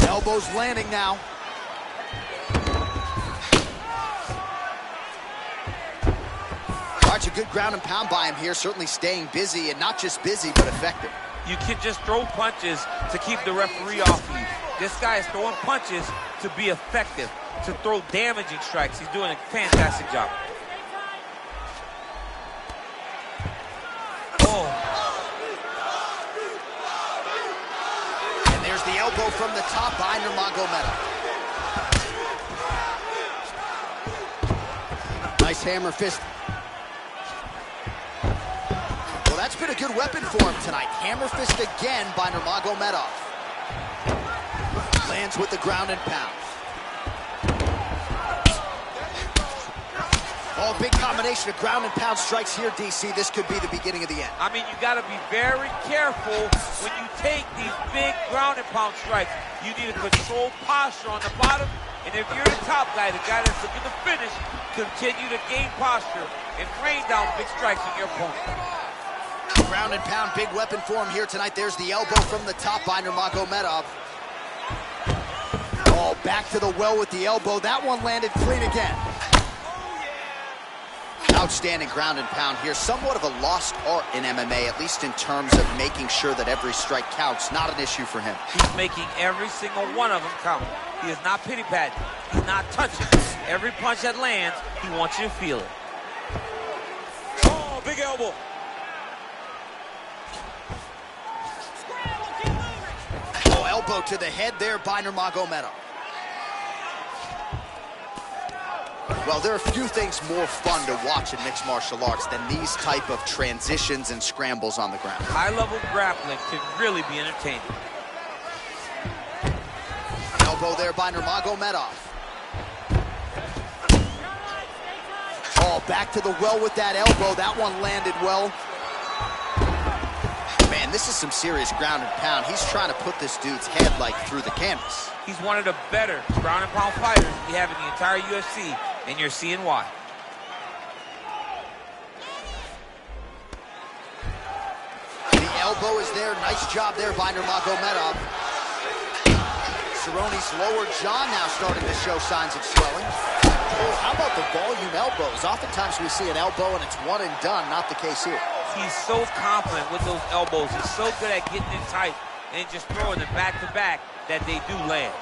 Elbows landing now. A good ground and pound by him here, certainly staying busy, and not just busy, but effective. You can just throw punches to keep the referee off of you. This guy is throwing punches to be effective, to throw damaging strikes. He's doing a fantastic job. Oh. And there's the elbow from the top by Nurmagomedov. Nice hammer fist. That's been a good weapon for him tonight. Hammer fist again by Nurmagomedov. Lands with the ground and pound. Oh, big combination of ground and pound strikes here, DC. This could be the beginning of the end. I mean, you got to be very careful when you take these big ground and pound strikes. You need a controlled posture on the bottom. And if you're the top guy, the guy that's looking to finish, continue to gain posture and rain down big strikes on your opponent. Ground and pound, big weapon for him here tonight. There's the elbow from the top by Nurmagomedov. Oh, back to the well with the elbow. That one landed clean again. Outstanding ground and pound here. Somewhat of a lost art in MMA, at least in terms of making sure that every strike counts. Not an issue for him. He's making every single one of them count. He is not pity-patting. He's not touching. Every punch that lands, he wants you to feel it. Oh, big elbow. Elbow to the head there by Nurmagomedov. Well, there are a few things more fun to watch in mixed martial arts than these type of transitions and scrambles on the ground. High-level grappling can really be entertaining. Elbow there by Nurmagomedov. Oh, back to the well with that elbow. That one landed well. Man, this is some serious ground and pound. He's trying to put this dude's head like through the canvas. He's one of the better ground and pound fighters we have in the entire UFC, and you're seeing why. The elbow is there. Nice job there by Nurmagomedov. Cerrone's lower jaw now starting to show signs of swelling. Oh, how about the volume elbows? Oftentimes we see an elbow and it's one and done. Not the case here. He's so confident with those elbows. He's so good at getting in tight and just throwing them back to back that they do land.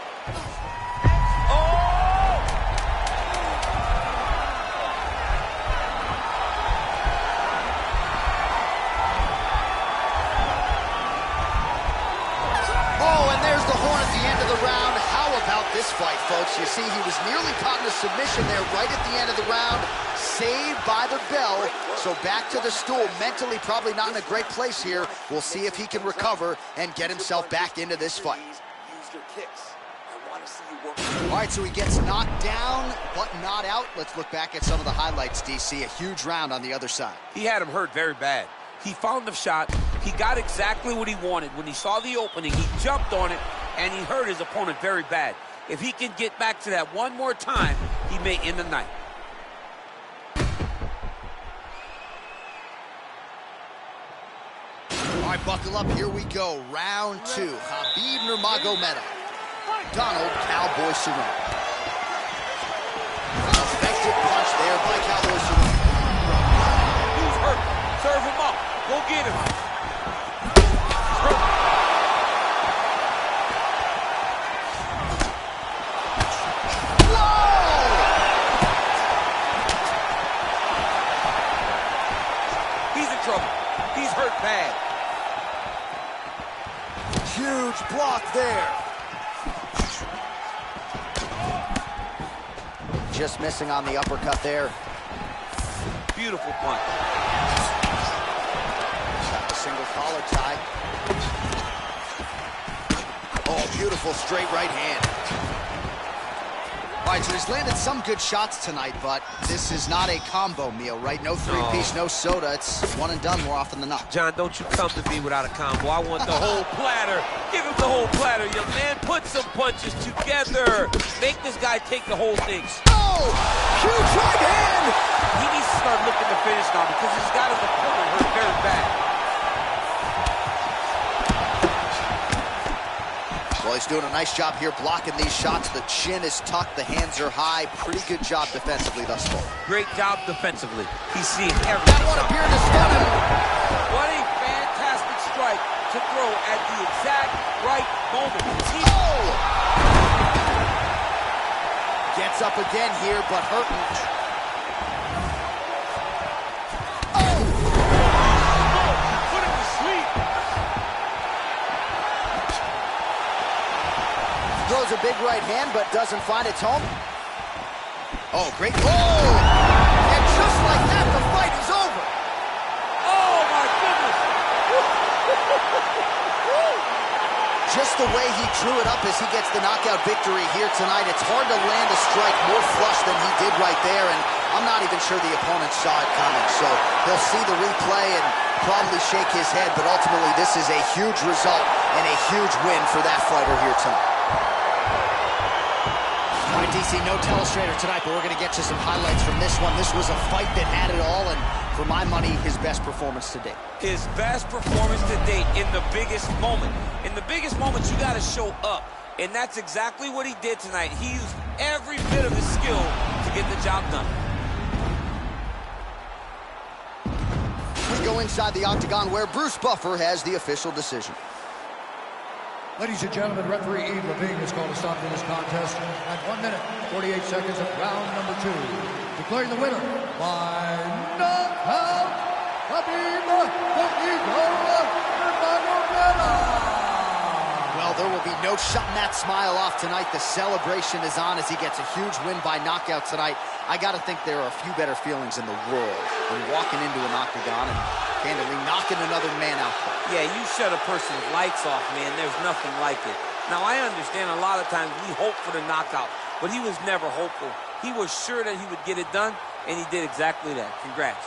Oh, and there's the horn at the end of the round. How about this fight, folks? You see, he was nearly caught in a submission there right at the end of the round. Saved by the bell. So back to the stool. Mentally probably not in a great place here. We'll see if he can recover and get himself back into this fight. Use your kicks. I want to see you work. All right, so he gets knocked down, but not out. Let's look back at some of the highlights, DC. A huge round on the other side. He had him hurt very bad. He found the shot. He got exactly what he wanted. When he saw the opening, he jumped on it, and he hurt his opponent very bad. If he can get back to that one more time, he may end the night. All right, buckle up. Here we go. Round two. Khabib Nurmagomedov. Donald Cowboy Cerrone. Effective punch there by Cowboy Cerrone. trouble. He's hurt bad. Huge block there. Just missing on the uppercut there. Beautiful punch. Got the single collar tie. Oh, beautiful straight right hand. All right, so he's landed some good shots tonight, but this is not a combo meal, right? No three-piece, no soda. It's one and done more often than not. John, don't you come to me without a combo. I want the whole platter. Give him the whole platter, young man. Put some punches together. Make this guy take the whole thing. Oh, huge right hand. He needs to start looking to finish now because he's got his opponent hurt very bad. Well, he's doing a nice job here blocking these shots. The chin is tucked, the hands are high. Pretty good job defensively thus far. Great job defensively. He's seeing everything. That one appeared to stun him. What a fantastic strike to throw at the exact right moment. Oh! Gets up again here, but hurting. Put him to sleep. Throws a big right hand, but doesn't find its home. Oh, great. Oh! And just like that, the fight is over. Oh, my goodness. Just the way he drew it up as he gets the knockout victory here tonight. It's hard to land a strike more flush than he did right there, and I'm not even sure the opponent saw it coming. So he'll see the replay and probably shake his head, but ultimately this is a huge result and a huge win for that fighter here tonight. All right, DC, no telestrator tonight, but we're going to get you some highlights from this one. This was a fight that had it all, and for my money, his best performance to date. His best performance to date in the biggest moment. In the biggest moments, you got to show up, and that's exactly what he did tonight. He used every bit of his skill to get the job done. We go inside the octagon where Bruce Buffer has the official decision. Ladies and gentlemen, referee Eve Levine has called a stop to this contest at 1 minute, 48 seconds of round number 2. Declaring the winner by knockout, Khabib Nurmagomedov. Well, there will be no shutting that smile off tonight. The celebration is on as he gets a huge win by knockout tonight. I got to think there are a few better feelings in the world than walking into an octagon and candidly knocking another man out. Yeah, you shut a person's lights off, man. There's nothing like it. Now, I understand a lot of times we hope for the knockout, but he was never hopeful. He was sure that he would get it done, and he did exactly that. Congrats.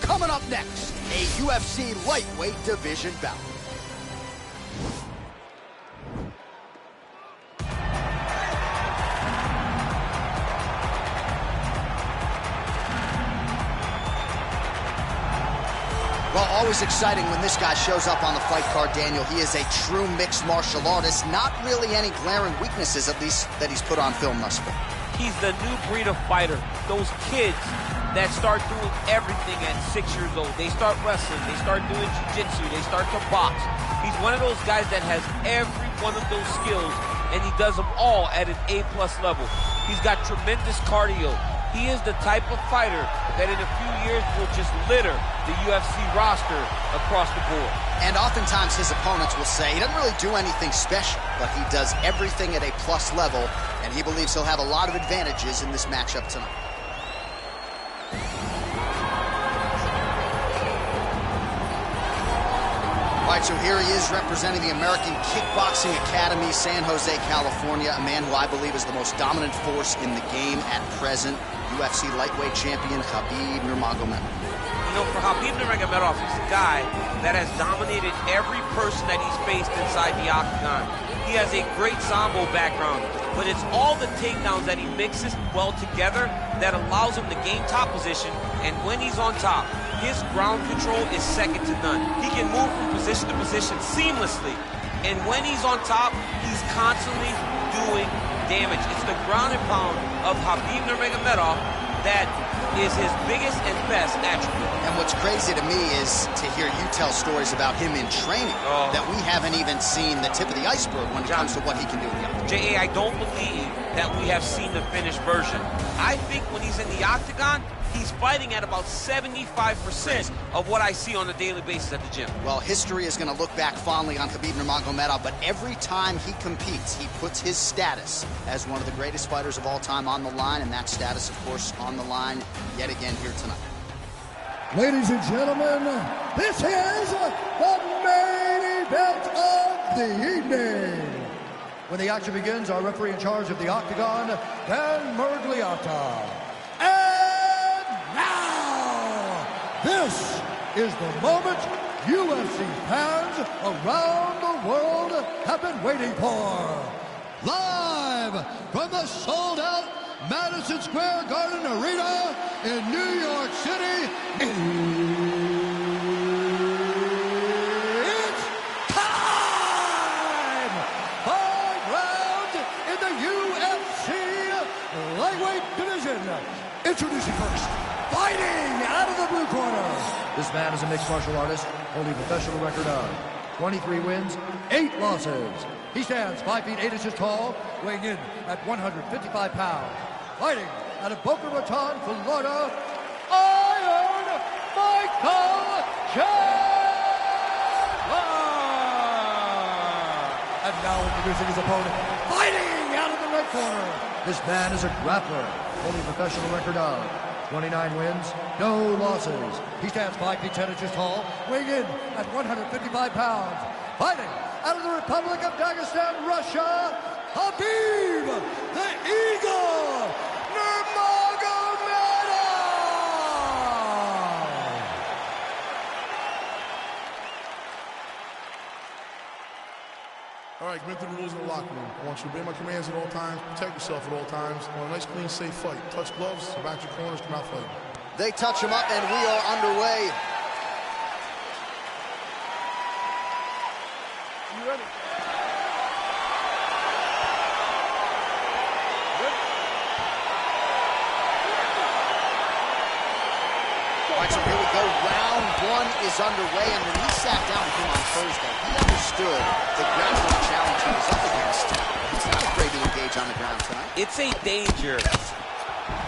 Coming up next, a UFC lightweight division bout. Well, always exciting when this guy shows up on the fight card, Daniel. He is a true mixed martial artist. Not really any glaring weaknesses, at least, that he's put on film thus far. He's the new breed of fighter. Those kids that start doing everything at 6 years old. They start wrestling, they start doing jiu-jitsu, they start to box. He's one of those guys that has every one of those skills, and he does them all at an A+ level. He's got tremendous cardio. He is the type of fighter that in a few years will just litter the UFC roster across the board. And oftentimes his opponents will say he doesn't really do anything special, but he does everything at a plus level, and he believes he'll have a lot of advantages in this matchup tonight. All right, right, so here he is representing the American Kickboxing Academy, San Jose, California, a man who I believe is the most dominant force in the game at present, UFC lightweight champion Khabib Nurmagomedov. You know, for Khabib Nurmagomedov, he's a guy that has dominated every person that he's faced inside the octagon. He has a great sambo background, but it's all the takedowns that he mixes well together that allows him to gain top position, and when he's on top, his ground control is second to none. He can move from position to position seamlessly, and when he's on top, he's constantly doing damage. It's the ground and pound of Khabib Nurmagomedov that is his biggest and best attribute. And what's crazy to me is to hear you tell stories about him in training that we haven't even seen the tip of the iceberg when it comes to what he can do in the octagon. J.A., I don't believe that we have seen the finished version. I think when he's in the octagon, he's fighting at about 75% of what I see on a daily basis at the gym. Well, history is going to look back fondly on Khabib Nurmagomedov, but every time he competes, he puts his status as one of the greatest fighters of all time on the line, and that status, of course, on the line yet again here tonight. Ladies and gentlemen, this is the main event of the evening. When the action begins, our referee in charge of the octagon, Dan Murgliata. And now, this is the moment UFC fans around the world have been waiting for. Live from the sold-out Madison Square Garden Arena in New York City, it's time! 5 rounds in the UFC lightweight division. Introducing first, fighting out of the blue corner. This man is a mixed martial artist, holding a professional record of 23 wins, 8 losses. He stands 5 feet 8 inches tall, weighing in at 155 pounds. Fighting out of Boca Raton, Florida, Iron Michael Chandler! And now introducing his opponent, fighting out of the red corner. This man is a grappler, holding a professional record of 29 wins, no losses. He stands 5 feet 10 inches tall, weighing in at 155 pounds. Fighting out of the Republic of Dagestan, Russia, Khabib, the Eagle, Nurmagomedov! All right, commit to the rules in the locker room. I want you to obey my commands at all times, protect yourself at all times. I want a nice, clean, safe fight. Touch gloves, back your corners, come out fighting. They touch him up, and we are underway. You ready? All right, so here we go. Round 1 is underway, and when he sat down with him on Thursday, he understood the grappling challenge he was up against. He's not afraid to engage on the ground tonight. It's a danger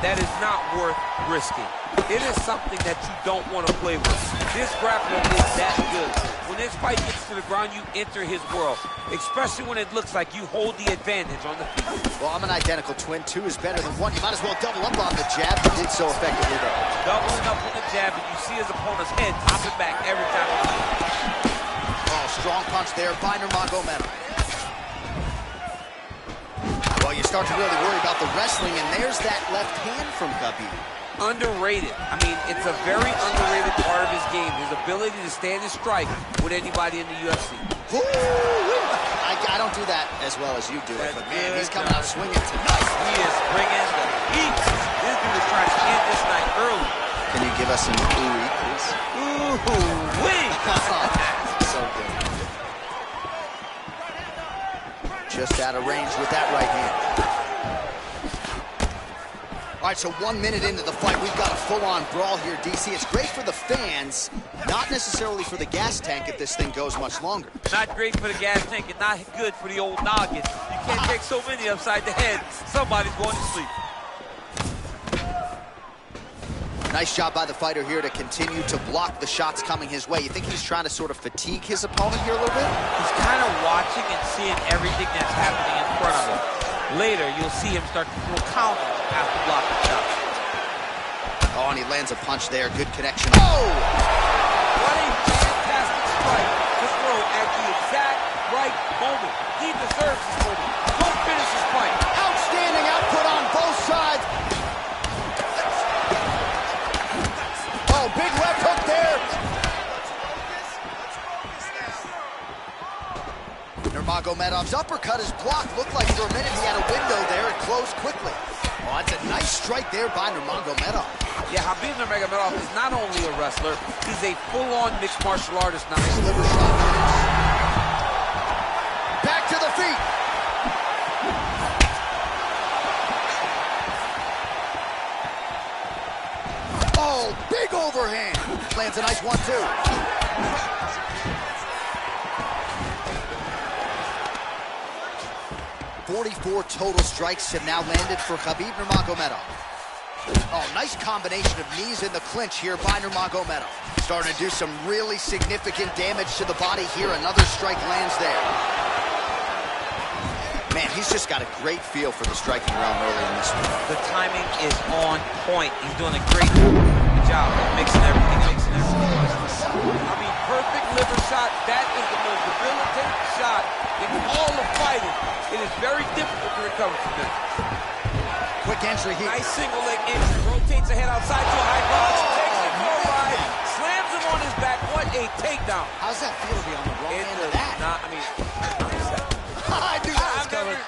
that is not worth risking. It is something that you don't want to play with. This grappler is that good. When this fight gets to the ground, you enter his world, especially when it looks like you hold the advantage on the feet. Well, I'm an identical twin. 2 is better than 1. You might as well double up on the jab. He did so effectively, though. Doubling up on the jab, and you see his opponent's head pop it back every time. Oh, strong punch there by Nurmagomedov. Well, you start to really worry about the wrestling, and there's that left hand from Khabib. Underrated. I mean, it's a very underrated part of his game, his ability to stand and strike with anybody in the UFC. Ooh, I don't do that as well as you do it, but man, he's coming out swinging tonight. He is bringing the heat. This dude is trying to end this night early. Can you give us an ooh-wee, please? Ooh-wee! So good. Just out of range with that right hand. All right, so 1 minute into the fight, we've got a full-on brawl here, DC. It's great for the fans, not necessarily for the gas tank if this thing goes much longer. Not great for the gas tank and not good for the old noggin. You can't take so many upside the head. Somebody's going to sleep. Nice job by the fighter here to continue to block the shots coming his way. You think he's trying to sort of fatigue his opponent here a little bit? He's kind of watching and seeing everything that's happening in front of him. Later, you'll see him start to throw counters after blocking shots. Oh, and he lands a punch there. Good connection. Oh! What a fantastic strike. Just throw at the exact right moment. He deserves this moment. Don't finish this fight. Outstanding output on both sides. Oh, big left hook there. Nurmagomedov's uppercut is blocked. Looked like for a minute he had a window there. It closed quickly. Oh, that's a nice strike there by Nurmagomedov. Yeah, Khabib Nurmagomedov is not only a wrestler, he's a full-on mixed martial artist now. Liver shot. Back to the feet. Oh, big overhand. Lands a nice 1-2. 44 total strikes have now landed for Khabib Nurmagomedov. Oh, nice combination of knees in the clinch here by Nurmagomedov. Starting to do some really significant damage to the body here. Another strike lands there. Man, he's just got a great feel for the striking realm early in this one. The timing is on point. He's doing a great job of mixing everything. I mean, perfect liver shot. That is the most debilitating shot in all of fighting. It is very difficult to recover from this. Quick entry here. Nice single leg entry. Rotates the head outside to a high cross. Takes it for a ride. Slams him on his back. What a takedown. How's that feel to be on the wrong end of that? I mean, I knew that was coming.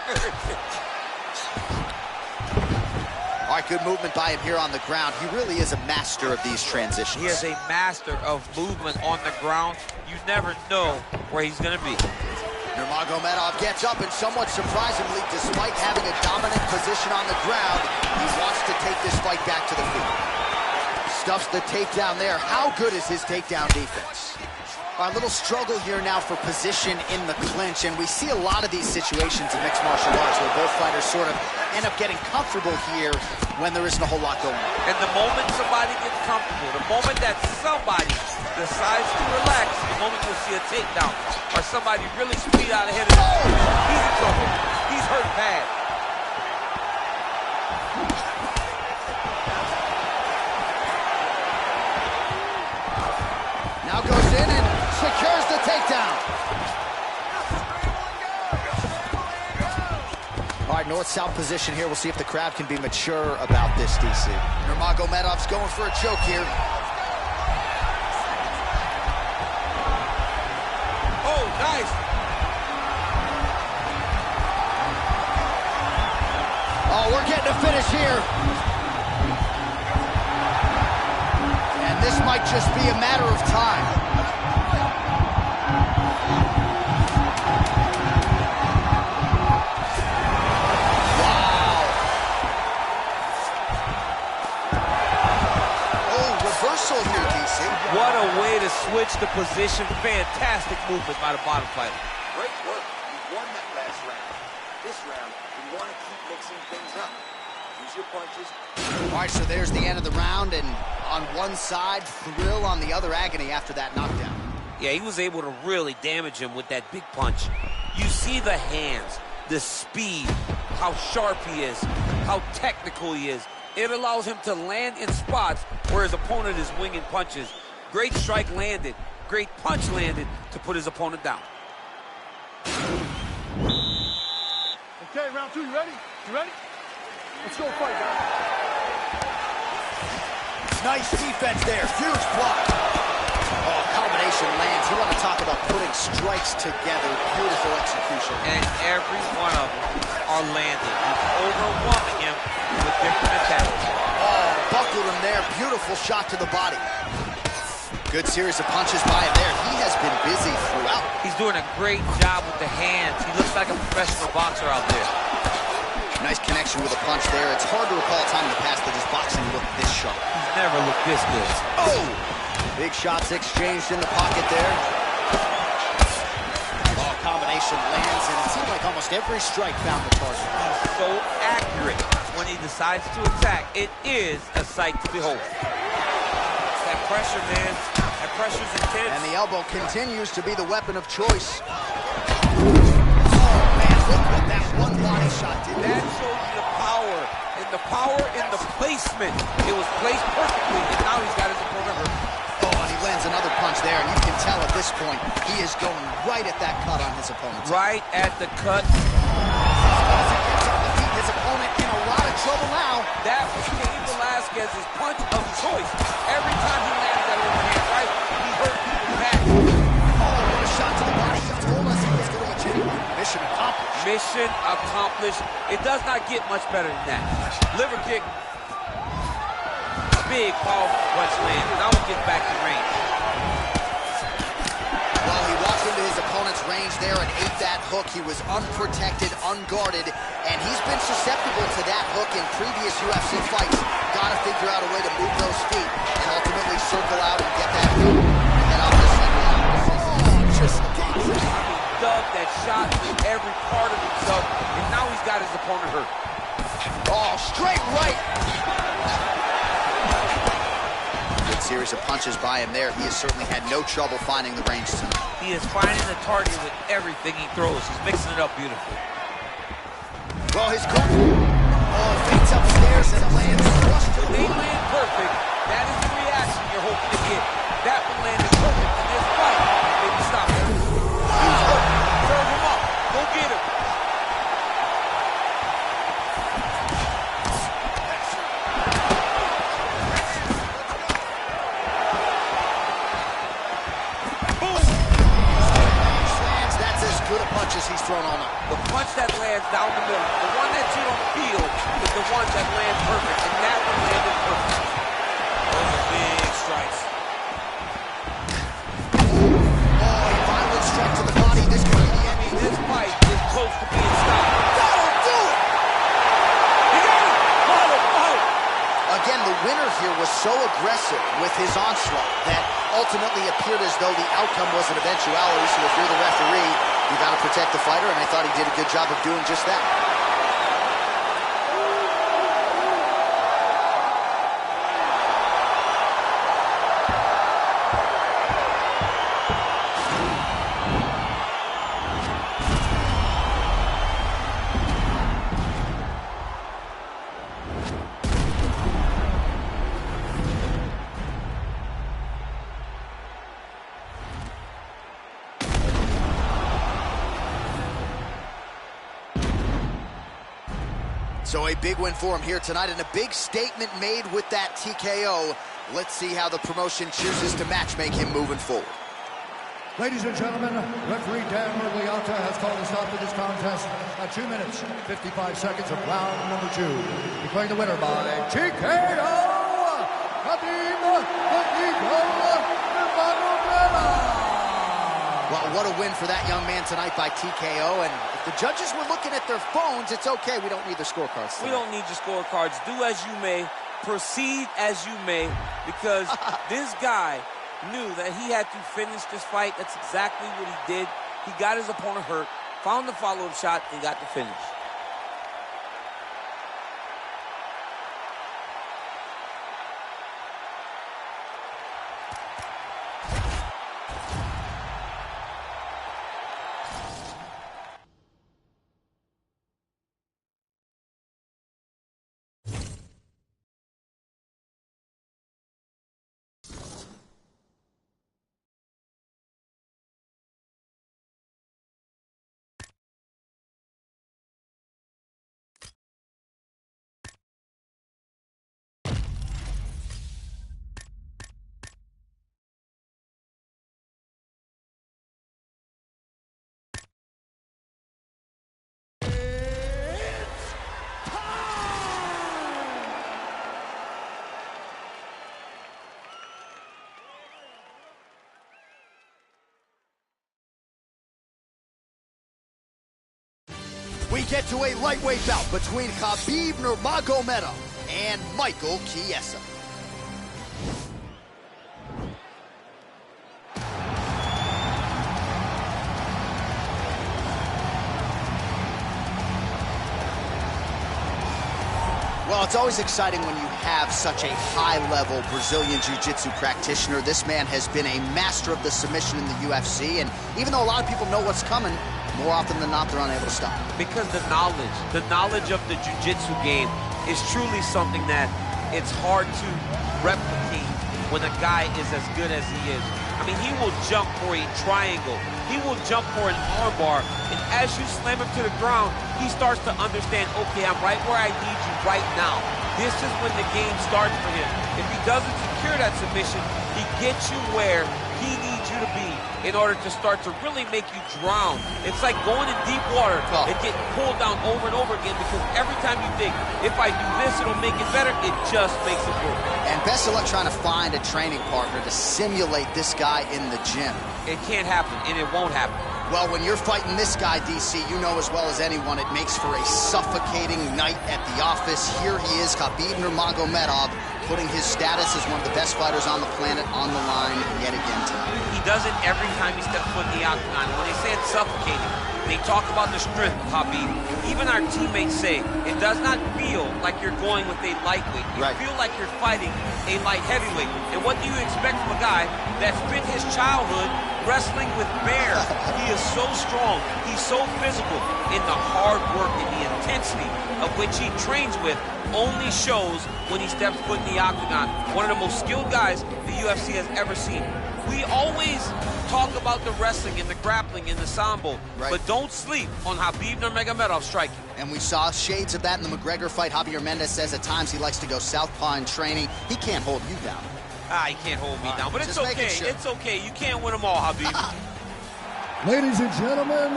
All right, good movement by him here on the ground. He really is a master of these transitions. He is a master of movement on the ground. You never know where he's going to be. Nurmagomedov gets up and somewhat surprisingly, despite having a dominant position on the ground, he wants to take this fight back to the feet. Stuffs the takedown there. How good is his takedown defense? A little struggle here now for position in the clinch, and we see a lot of these situations in mixed martial arts where both fighters sort of end up getting comfortable here when there isn't a whole lot going on. And the moment somebody gets comfortable, the moment that somebody decides to relax, the moment you'll see a takedown or somebody really speed out ahead of him, he's in trouble. He's hurt bad. Now goes in and secures the takedown. All right, north-south position here. We'll see if the crowd can be mature about this, DC. Nurmagomedov's going for a choke here. Oh, nice. Oh, we're getting a finish here. And this might just be a matter of time. Here, DC. What a way to switch the position. Fantastic movement by the bottom fighter. Great work. You won that last round. This round, you want to keep mixing things up. Use your punches. All right, so there's the end of the round, and on one side, thrill, on the other, agony after that knockdown. Yeah, he was able to really damage him with that big punch. You see the hands, the speed, how sharp he is, how technical he is. It allows him to land in spots where his opponent is winging punches. Great strike landed, great punch landed to put his opponent down. Okay, round two, you ready? You ready? Let's go fight, guys. Nice defense there, huge block. Oh, combination lands. You want to talk about putting strikes together. Beautiful execution. And every one of them are landing. He's overwhelming him with different attacks. Oh, buckled him there. Beautiful shot to the body. Good series of punches by him there. He has been busy throughout. He's doing a great job with the hands. He looks like a professional boxer out there. Nice connection with a punch there. It's hard to recall a time in the past that his boxing looked this sharp. He's never looked this good. Oh! Big shots exchanged in the pocket there. Oh, combination lands, and it seemed like almost every strike found the target. He's so accurate when he decides to attack. It is a sight to behold. That pressure, man. That pressure's intense. And the elbow continues to be the weapon of choice. Oh, man, look what that one body shot did. That shows you the power. And the power in the placement. It was placed perfectly, and now he's got his opponent hurt. Oh, and he lands another punch there, and you can tell at this point he is going right at that cut on his opponent. Right at the cut. His opponent in a lot of trouble now. That was Cain Velasquez's punch of choice. Every time he landed that overhand right, he hurt people back. What a shot to the body. He told us he was going to achieve. Mission accomplished. Mission accomplished. It does not get much better than that. Liver kick. Big, powerful punch lands. Now he gets back to range. Well, he walked into his opponent's range there and ate that hook. He was unprotected, unguarded, and he's been susceptible to that hook in previous UFC fights. Got to figure out a way to move those feet and ultimately circle out and get that hook. And then just dangerous. He dug that shot with every part of himself, and now he's got his opponent hurt. Oh, straight right. Good series of punches by him there. He has certainly had no trouble finding the range tonight. He is finding the target with everything he throws. He's mixing it up beautifully. Well, his goal. Oh, feints upstairs and lands flush to the They land perfect. That is the reaction you're hoping to get. That one landed perfect in this fight. Maybe stop it. He's hurt. Serve him up. Go get him. Punches he's thrown all night. The punch that lands down the middle, the one that you don't feel, is the one that lands perfect, and that one landed perfect. Those are big strikes. Oh, he finally struck to the body. This could be the ending. This fight is close to being stopped. That'll do it! He got it! Follow. Again, the winner here was so aggressive with his onslaught that ultimately appeared as though the outcome was an eventuality. So if you're the referee, you got to protect the fighter, and I thought he did a good job of doing just that. So a big win for him here tonight, and a big statement made with that TKO. Let's see how the promotion chooses to matchmake him moving forward. Ladies and gentlemen, referee Dan Murmagomedov has called a stop to this contest at 2 minutes, 55 seconds of round number 2. Declaring the winner by TKO, Khabib Nurmagomedov. Well, what a win for that young man tonight by TKO. And if the judges were looking at their phones, it's okay. We don't need their scorecards tonight. We don't need your scorecards. Do as you may. Proceed as you may. Because this guy knew that he had to finish this fight. That's exactly what he did. He got his opponent hurt, found the follow-up shot, and got the finish. We get to a lightweight bout between Khabib Nurmagomedov and Michael Chiesa. Well, it's always exciting when you have such a high-level Brazilian jiu-jitsu practitioner. This man has been a master of the submission in the UFC, and even though a lot of people know what's coming, more often than not, they're unable to stop. Because the knowledge of the jiu-jitsu game is truly something that it's hard to replicate when a guy is as good as he is. I mean, he will jump for a triangle. He will jump for an armbar. And as you slam him to the ground, he starts to understand, okay, I'm right where I need you right now. This is when the game starts for him. If he doesn't secure that submission, he gets you where he needs you to be in order to start to really make you drown. It's like going in deep water and getting pulled down over and over again, because every time you think, if I do this, it'll make it better, it just makes it worse. And best of luck trying to find a training partner to simulate this guy in the gym. It can't happen, and it won't happen. Well, when you're fighting this guy, DC, you know as well as anyone, it makes for a suffocating night at the office. Here he is, Khabib Nurmagomedov, putting his status as one of the best fighters on the planet on the line yet again tonight. He does it every time he steps foot in the octagon. When they say it's suffocating, they talk about the strength of Khabib. Even our teammates say it does not feel like you're going with a lightweight. You feel like you're fighting a light heavyweight. And what do you expect from a guy that spent his childhood wrestling with bears? He is so strong, he's so physical, and the hard work and the intensity of which he trains with only shows when he steps foot in the octagon. One of the most skilled guys the UFC has ever seen. We always talk about the wrestling and the grappling and the sambo, but don't sleep on Khabib Nurmagomedov striking. And we saw shades of that in the McGregor fight. Javier Mendez says at times he likes to go southpaw in training. He can't hold you down. He can't hold me down, but it's okay. Sure. It's okay. You can't win them all, Khabib. Ladies and gentlemen,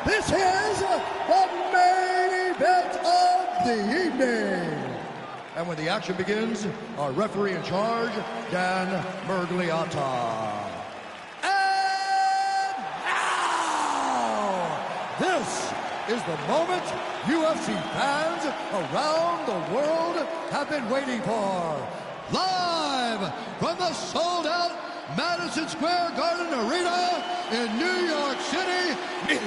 this is the main event of the evening. And when the action begins, our referee in charge, Dan Mergliata. And now, this is the moment UFC fans around the world have been waiting for. Live from the sold-out Madison Square Garden Arena in New York City, it's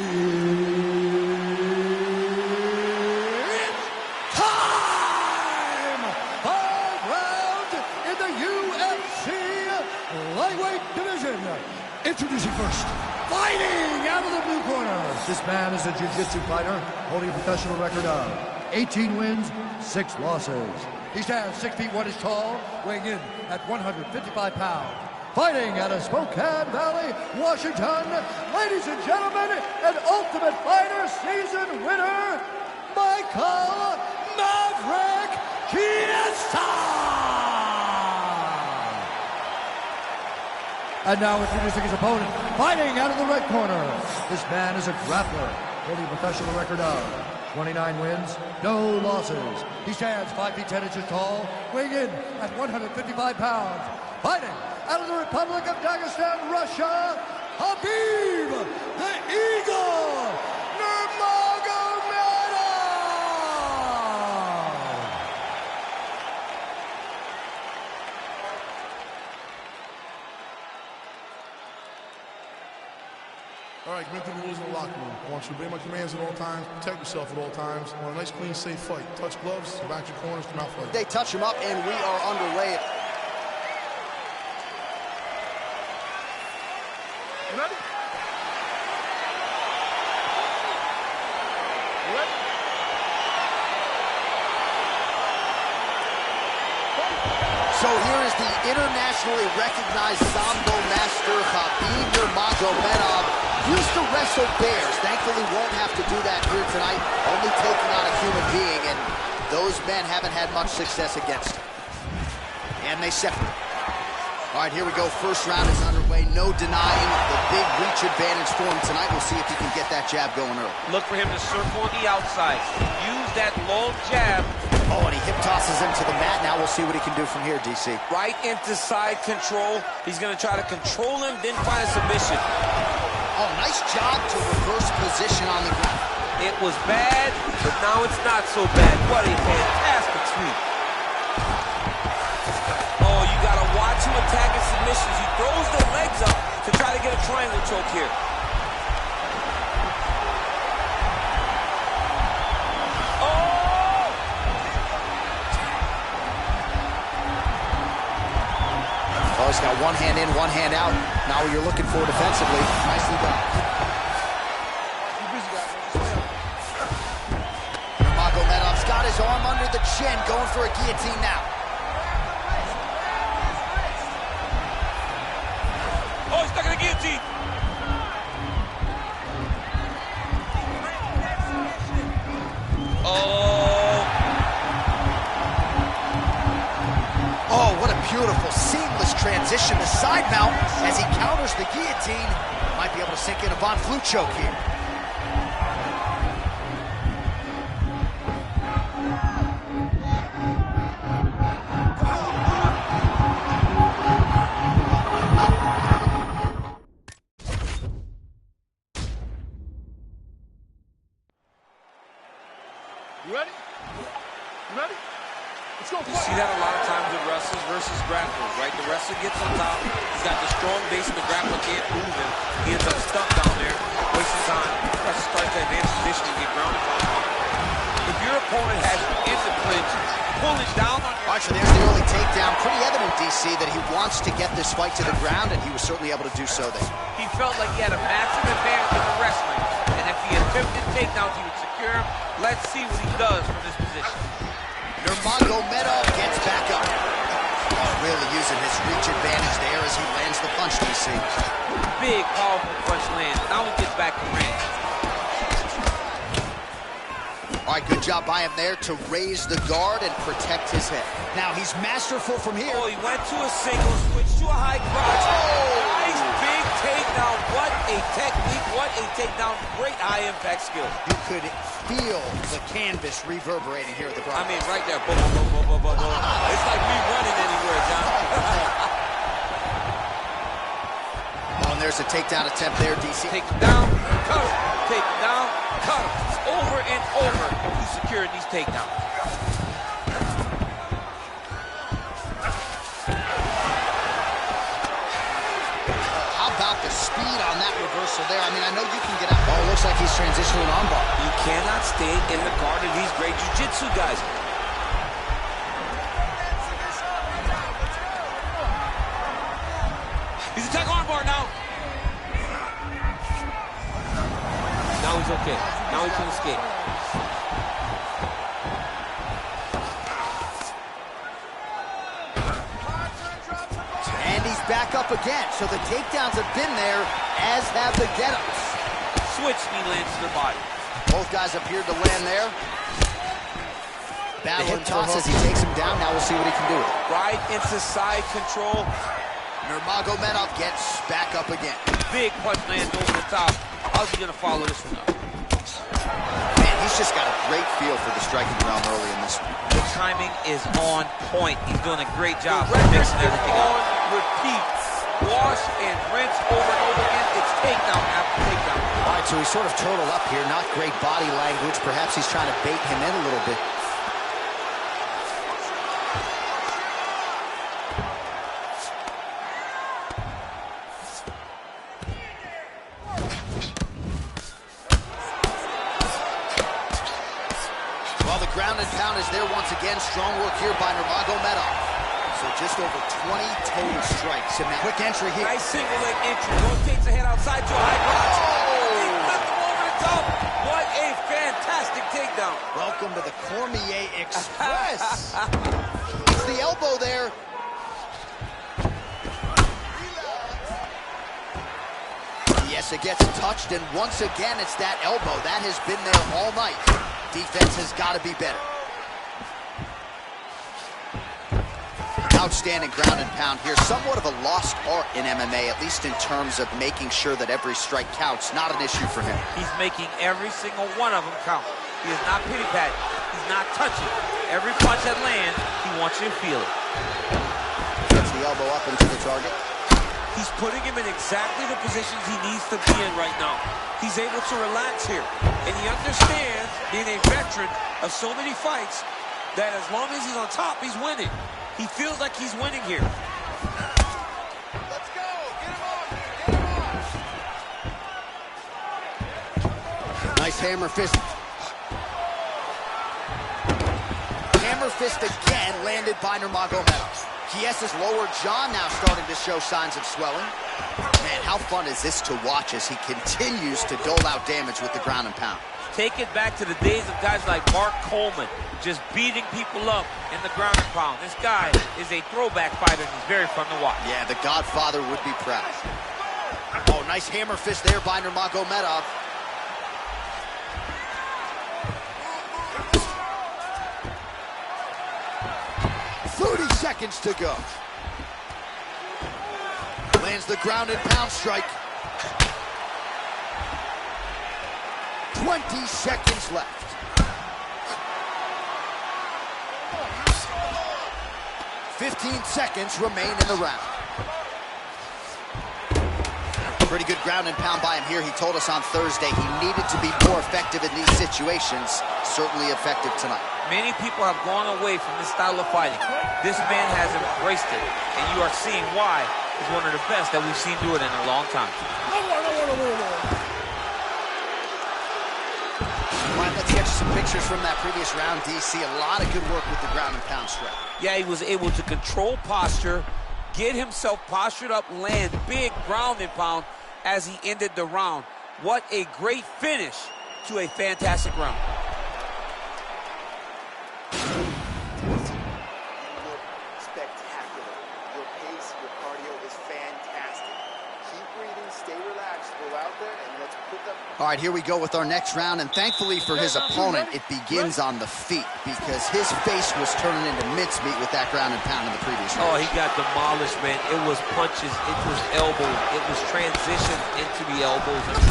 time! 5 rounds in the UFC lightweight division. Introducing first, fighting out of the blue corner. This man is a jiu-jitsu fighter holding a professional record of 18 wins, 6 losses. He stands 6 feet 1 inch tall, weighing in at 155 pounds. Fighting out of Spokane Valley, Washington, ladies and gentlemen, an Ultimate Fighter season winner, Michael Maverick Chiesa! And now introducing his opponent, fighting out of the red corner. This man is a grappler, holding a professional record of 29 wins, no losses. He stands 5 feet 10 inches tall, weighing in at 155 pounds. Fighting out of the Republic of Dagestan, Russia, Khabib the Eagle Nurmagomedov! All right, commit to the rules in the locker room. I want you to obey my commands at all times, protect yourself at all times. I want a nice, clean, safe fight. Touch gloves, back your corners, come out fighting. They touch him up, and we are underway. You ready? You ready? So here is the internationally recognized Sambo master, Khabib Nurmagomedov. Used to wrestle bears. Thankfully won't have to do that here tonight. Only taking on a human being, and those men haven't had much success against him. And they separate. All right, here we go. First round is underway. No denying the big reach advantage for him tonight. We'll see if he can get that jab going early. Look for him to circle on the outside. Use that low jab. Oh, and he hip tosses him to the mat. Now we'll see what he can do from here, DC. Right into side control. He's going to try to control him, then find a submission. Oh, nice job to reverse position on the ground. It was bad, but now it's not so bad. What a fantastic sweep. Oh, you got to watch him attack his submissions. He throws the legs up to try to get a triangle choke here. Oh, he's got one hand in, one hand out. Now what you're looking for defensively. Nicely done. Nurmagomedov's got his arm under the chin, going for a guillotine now. he's stuck in the guillotine. Oh, what a beautiful, seamless transition to side mount as he counters the guillotine. Might be able to sink in a Von Flue choke here. You ready? You ready? Let's go. You see that a lot of times with wrestlers versus grapplers, right? The wrestler gets on top, he's got the strong base, and the grappler can't move him. He ends up stuck down there, wasting time. The wrestler starts to advance position and get grounded. If your opponent has you in the clinch, pulling down on your... All right, so there's the early takedown. Pretty evident, DC, that he wants to get this fight to the ground, and he was certainly able to do so there. He felt like he had a massive advantage in the wrestling, and if he attempted takedowns, he would secure him. Let's see what he does from this position. Nurmagomedov gets back up. Oh, really using his reach advantage there as he lands the punch, DC. Big, powerful punch lands. Now he gets back to range. All right, good job by him there to raise the guard and protect his head. Now, he's masterful from here. Oh, he went to a single, switched to a high crotch. Oh, nice big takedown. What a technique, what a takedown. Great high-impact skill. You could feel the canvas reverberating here at the Bronx. I mean, right there. Boom, boom, boom, boom, boom, boom. It's like me running anywhere, John. Oh, and there's a takedown attempt there, DC. Take him down, cut him. Take him down, cut him. Over and over, he's securing these takedowns. How about the speed on that reversal there? I mean, I know you can get out. Oh, it looks like he's transitioning an armbar. You cannot stay in the guard of these great jiu-jitsu guys. He's attacking armbar now. Now he's okay. Now he can escape. And he's back up again. So the takedowns have been there, as have the get-ups. Switch knee lands to the body. Both guys appeared to land there. The hip toss as he takes him down. Now we'll see what he can do. Right into side control. Nurmagomedov gets back up again. Big punch lands over the top. How's he going to follow this one up? Man, he's just got a great feel for the striking realm early in this one. The timing is on point. He's doing a great job of mixing everything up. Repeat. Wash and rinse over and over again. It's takedown after takedown. All right, so he's sort of turtled up here. Not great body language. Perhaps he's trying to bait him in a little bit. Well, the ground and pound is there once again. Strong work here by Nurmagomedov. So just over 20 total strikes in that quick entry here. Nice single leg entry. Rotates the head outside to a high crotch. He flipped him over the top. What a fantastic takedown. Welcome to the Cormier Express. It's the elbow there. Yes, it gets touched, and once again, it's that elbow. That has been there all night. Defense has got to be better. Outstanding ground and pound here. Somewhat of a lost art in MMA, at least in terms of making sure that every strike counts. Not an issue for him. He's making every single one of them count. He is not pity-patting. He's not touching. Every punch that lands, he wants you to feel it. Gets the elbow up into the target. He's putting him in exactly the positions he needs to be in right now. He's able to relax here. And he understands, being a veteran of so many fights, that as long as he's on top, he's winning. He feels like he's winning here. Let's go. Get him on. Get him on. Nice hammer fist. Hammer fist again landed by Nurmagomedov. Chies's lower jaw now starting to show signs of swelling. Man, how fun is this to watch as he continues to dole out damage with the ground and pound. Take it back to the days of guys like Mark Coleman, just beating people up in the ground and pound. This guy is a throwback fighter, and he's very fun to watch. Yeah, the Godfather would be proud. nice hammer fist there by Nurmagomedov. Seconds to go. Lands the ground and pound strike. 20 seconds left. "15 seconds remain in the round. Pretty good ground and pound by him here. He told us on Thursday he needed to be more effective in these situations. Certainly effective tonight. Many people have gone away from this style of fighting. This man has embraced it, and you are seeing why he's one of the best that we've seen do it in a long time. All right, let's get you some pictures from that previous round, DC. A lot of good work with the ground and pound strike. Yeah, he was able to control posture, get himself postured up, land big ground and pound as he ended the round. What a great finish to a fantastic round. Spectacular. Your pace, your cardio is fantastic. Keep breathing, stay relaxed, go out there, and let's put them. All right, here we go with our next round, and thankfully for his opponent, it begins on the feet because his face was turning into mincemeat with that ground and pound in the previous round. Oh, he got demolished, man. It was punches, it was elbows, it was transition into the elbows. Over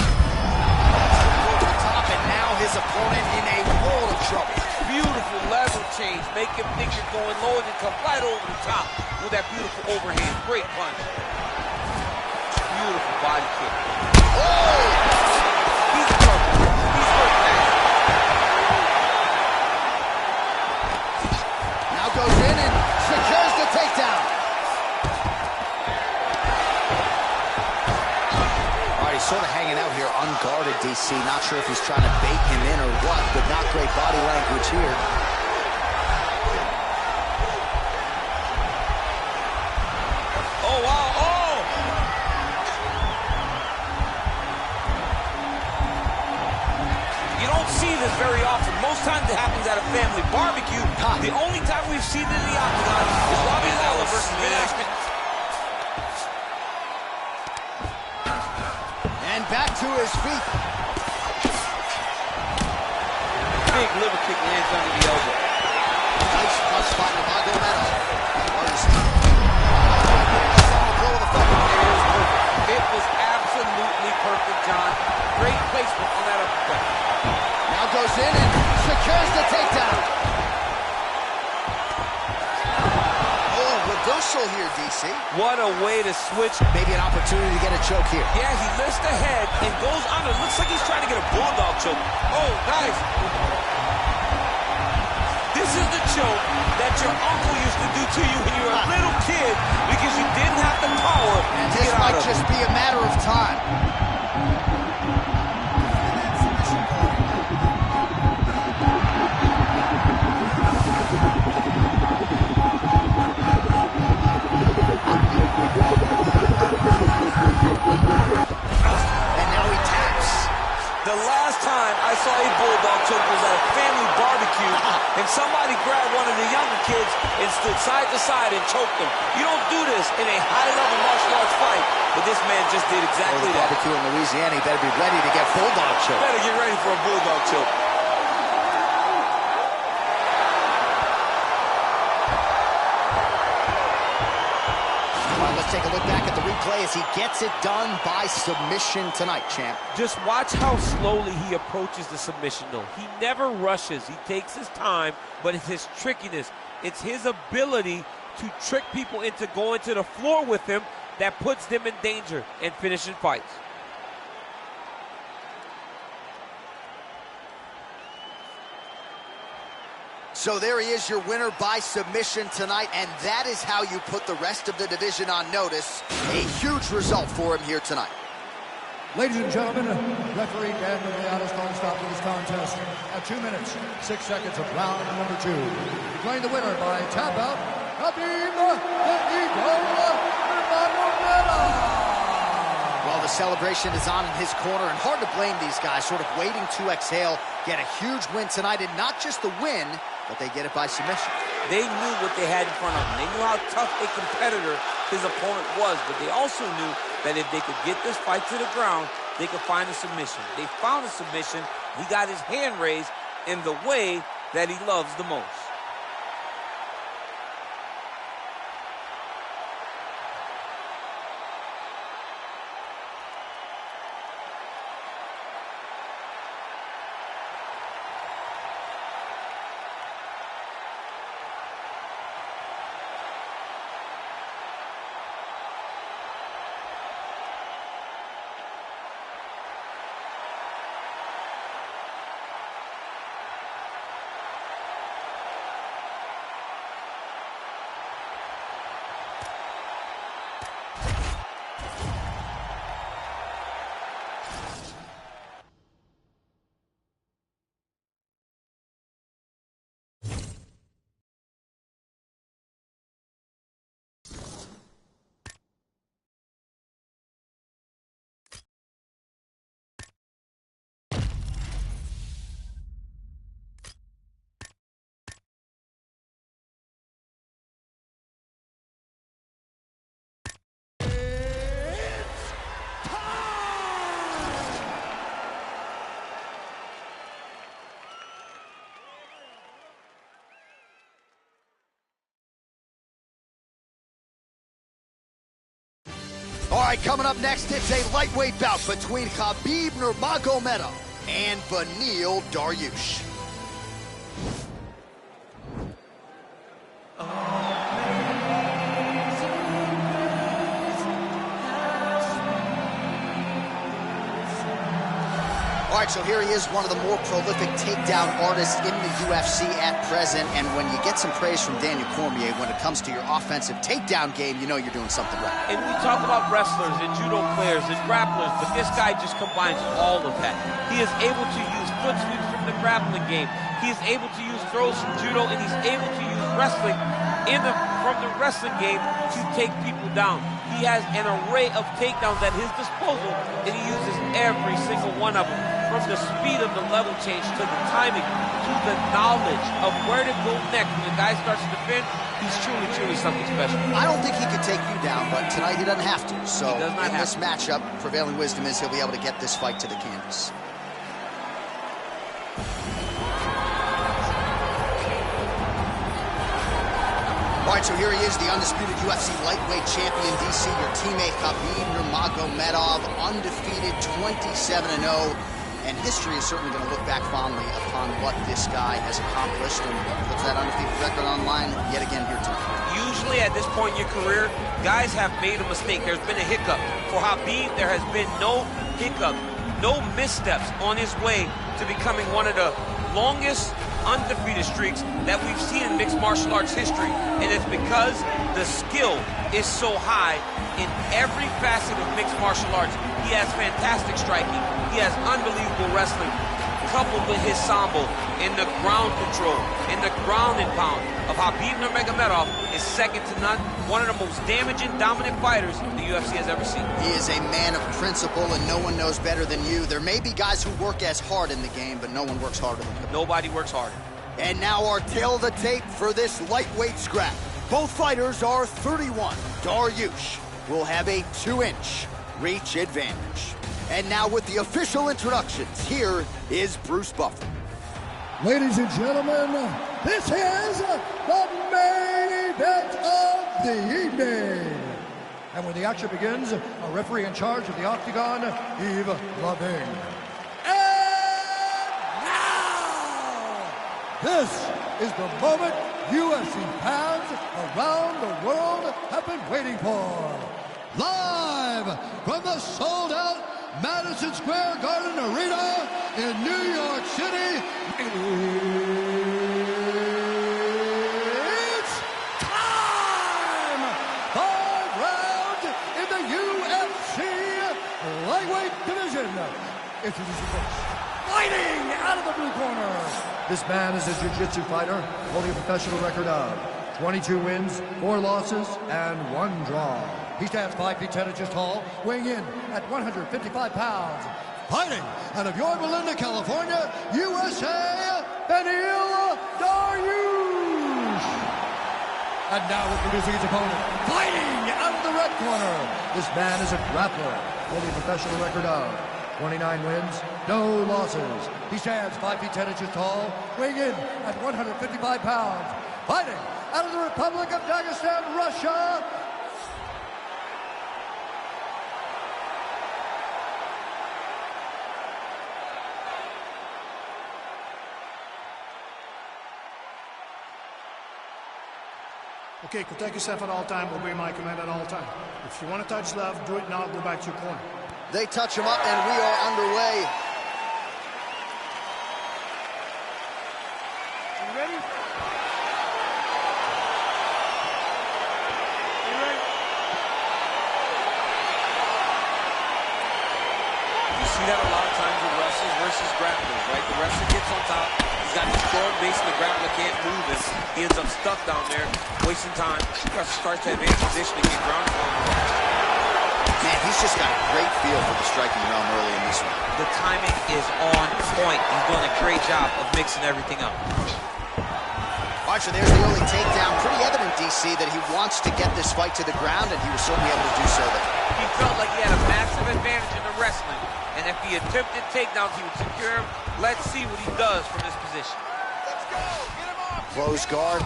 the top, and now his opponent in a world of trouble. Beautiful level change. Make him think you're going low and then come right over the top with that beautiful overhand. Great punch. Beautiful body kick. Oh! He's perfect. He's perfect. Now goes in and secures the takedown. All right, he's sort of hanging out here unguarded, DC. Not sure if he's trying to bait him in or what, but not great body language here. Oh, wow. Oh! You don't see this very often. Most times it happens at a family barbecue. The only time we've seen it in the octagon is Robbie Lawler versus Ben Askren. And back to his feet. Big liver kick lands under the elbow. Nice punch by Nurmagomedov. It was absolutely perfect, John. Great placement on that uppercut. Now goes in and secures the takedown. Oh, reversal here, DC. What a way to switch. Maybe an opportunity to get a choke here. Yeah, he lifts the head and goes under. Looks like he's trying to get a bulldog choke. Oh, guys. This is the choke that your uncle used to do to you when you were a little kid because you didn't have the power And to this get out might of just it. be a matter of time. And now he taps. The last time I saw a bulldog choke was at a family barbecue, and somebody grabbed one of the younger kids and stood side to side and choked them. You don't do this in a high-level martial arts fight, but this man just did exactly that. Barbecue in Louisiana, he better be ready to get bulldog choke. Better get ready for a bulldog choke. Let's take a look back at the replay as he gets it done by submission tonight, champ. Just watch how slowly he approaches the submission, though. He never rushes. He takes his time, but it's his trickiness. It's his ability to trick people into going to the floor with him that puts them in danger and finishing fights. So there he is, your winner by submission tonight, and that is how you put the rest of the division on notice. A huge result for him here tonight. Ladies and gentlemen, referee Dan Murmagomedov calling stop to this contest at 2 minutes, 6 seconds of round number 2. Declaring the winner by tap out, Khabib Nurmagomedov. Well, the celebration is on in his corner, and hard to blame these guys, sort of waiting to exhale, get a huge win tonight, and not just the win, but they get it by submission. They knew what they had in front of them. They knew how tough a competitor his opponent was, but they also knew that if they could get this fight to the ground, they could find a submission. They found a submission. He got his hand raised in the way that he loves the most. All right, coming up next, it's a lightweight bout between Khabib Nurmagomedov and Beneil Dariush. All right, so here he is, one of the more prolific takedown artists in the UFC at present. And when you get some praise from Daniel Cormier when it comes to your offensive takedown game, you know you're doing something right. And we talk about wrestlers and judo players and grapplers, but this guy just combines all of that. He is able to use foot sweeps from the grappling game. He is able to use throws from judo, and he's able to use wrestling from the wrestling game to take people down. He has an array of takedowns at his disposal, and he uses every single one of them. From the speed of the level change to the timing to the knowledge of where to go next. When the guy starts to defend, he's truly something special. I don't think he could take you down, but tonight he doesn't have to. So in this matchup, prevailing wisdom is he'll be able to get this fight to the canvas. All right, so here he is, the undisputed UFC lightweight champion, DC, your teammate Khabib Nurmagomedov, undefeated 27-0. And history is certainly going to look back fondly upon what this guy has accomplished and puts that undefeated record on line yet again here tonight. Usually at this point in your career, guys have made a mistake. There's been a hiccup. For Khabib, there has been no hiccup, no missteps on his way to becoming one of the longest undefeated streaks that we've seen in mixed martial arts history. And it's because the skill is so high in every facet of mixed martial arts. He has fantastic striking. He has unbelievable wrestling, coupled with his sambo in the ground control, in the ground and pound of Khabib Nurmagomedov is second to none. One of the most damaging, dominant fighters the UFC has ever seen. He is a man of principle, and no one knows better than you. There may be guys who work as hard in the game, but no one works harder than him. Nobody works harder. And now our tail of the tape for this lightweight scrap. Both fighters are 31. Dariush will have a 2-inch reach advantage. And now with the official introductions, here is Bruce Buffer. Ladies and gentlemen, this is the main event of the evening. And when the action begins, a referee in charge of the Octagon, Yves Lavigne. And now, this is the moment UFC fans around the world have been waiting for. Live from the sold-out Madison Square Garden Arena in New York City, it's time! 5 rounds in the UFC lightweight division. Introducing first, fighting out of the blue corner. This man is a jiu-jitsu fighter holding a professional record of 22 wins, 4 losses, and 1 draw. He stands 5 feet 10 inches tall, weighing in at 155 pounds. Fighting out of Yorba Linda, California, USA, Beneil Dariush. And now introducing his opponent, fighting out of the red corner. This man is a grappler with a professional record of 29 wins, no losses. He stands 5 feet 10 inches tall, weighing in at 155 pounds. Fighting out of the Republic of Dagestan, Russia. Okay, protect yourself at all time, obey my command at all time. If you want to touch left, do it now, go back to your corner. They touch him up, and we are underway. You ready? You ready? You see that a lot of times with wrestlers versus grapplers, right? The wrestler gets on top. He's got his strong base, and the grappler can't move it. He ends up stuck down there, wasting time. The wrestler starts to advance position and get ground on. Man, he's just got a great feel for the striking realm early in this one. The timing is on point. He's doing a great job of mixing everything up. All right, so there's the early takedown. Pretty evident, DC, that he wants to get this fight to the ground, and he was certainly able to do so there. He felt like he had a massive advantage in the wrestling, and if he attempted takedowns, he would secure him. Let's see what he does from this position. Let's go! Get him off! Close guard.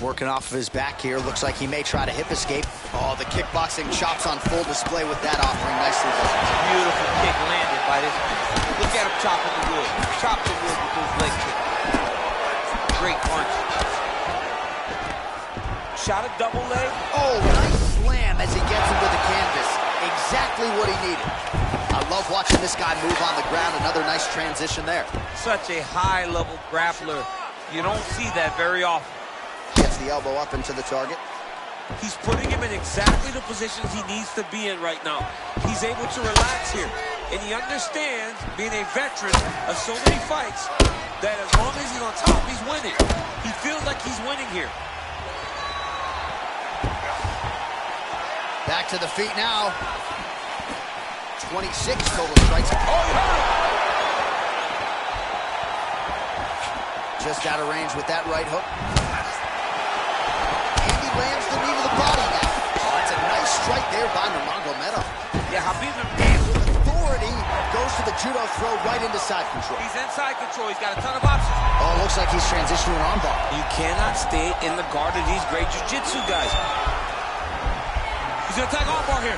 Working off of his back here. Looks like he may try to hip escape. Oh, the kickboxing chops on full display with that offering. Nicely done. Beautiful kick landed by this man. Look at him chopping the wood. Chop the wood with those leg kicks. Great punch. Shot a double leg. Oh, nice slam as he gets him to the canvas. Exactly what he needed. I love watching this guy move on the ground. Another nice transition there. Such a high-level grappler. You don't see that very often. Gets the elbow up into the target. He's putting him in exactly the positions he needs to be in right now. He's able to relax here. And he understands, being a veteran of so many fights, that as long as he's on top, he's winning. He feels like he's winning here. Back to the feet now. 26 total strikes. Oh, he hurt him! Just out of range with that right hook. Lands the knee to the body now. Oh, that's a nice strike there by Nurmagomedov. Yeah, Khabib with authority goes to the judo throw right into side control. He's inside control. He's got a ton of options. Oh, looks like he's transitioning an armbar. You cannot stay in the guard of these great jiu-jitsu guys. He's going to attack armbar here.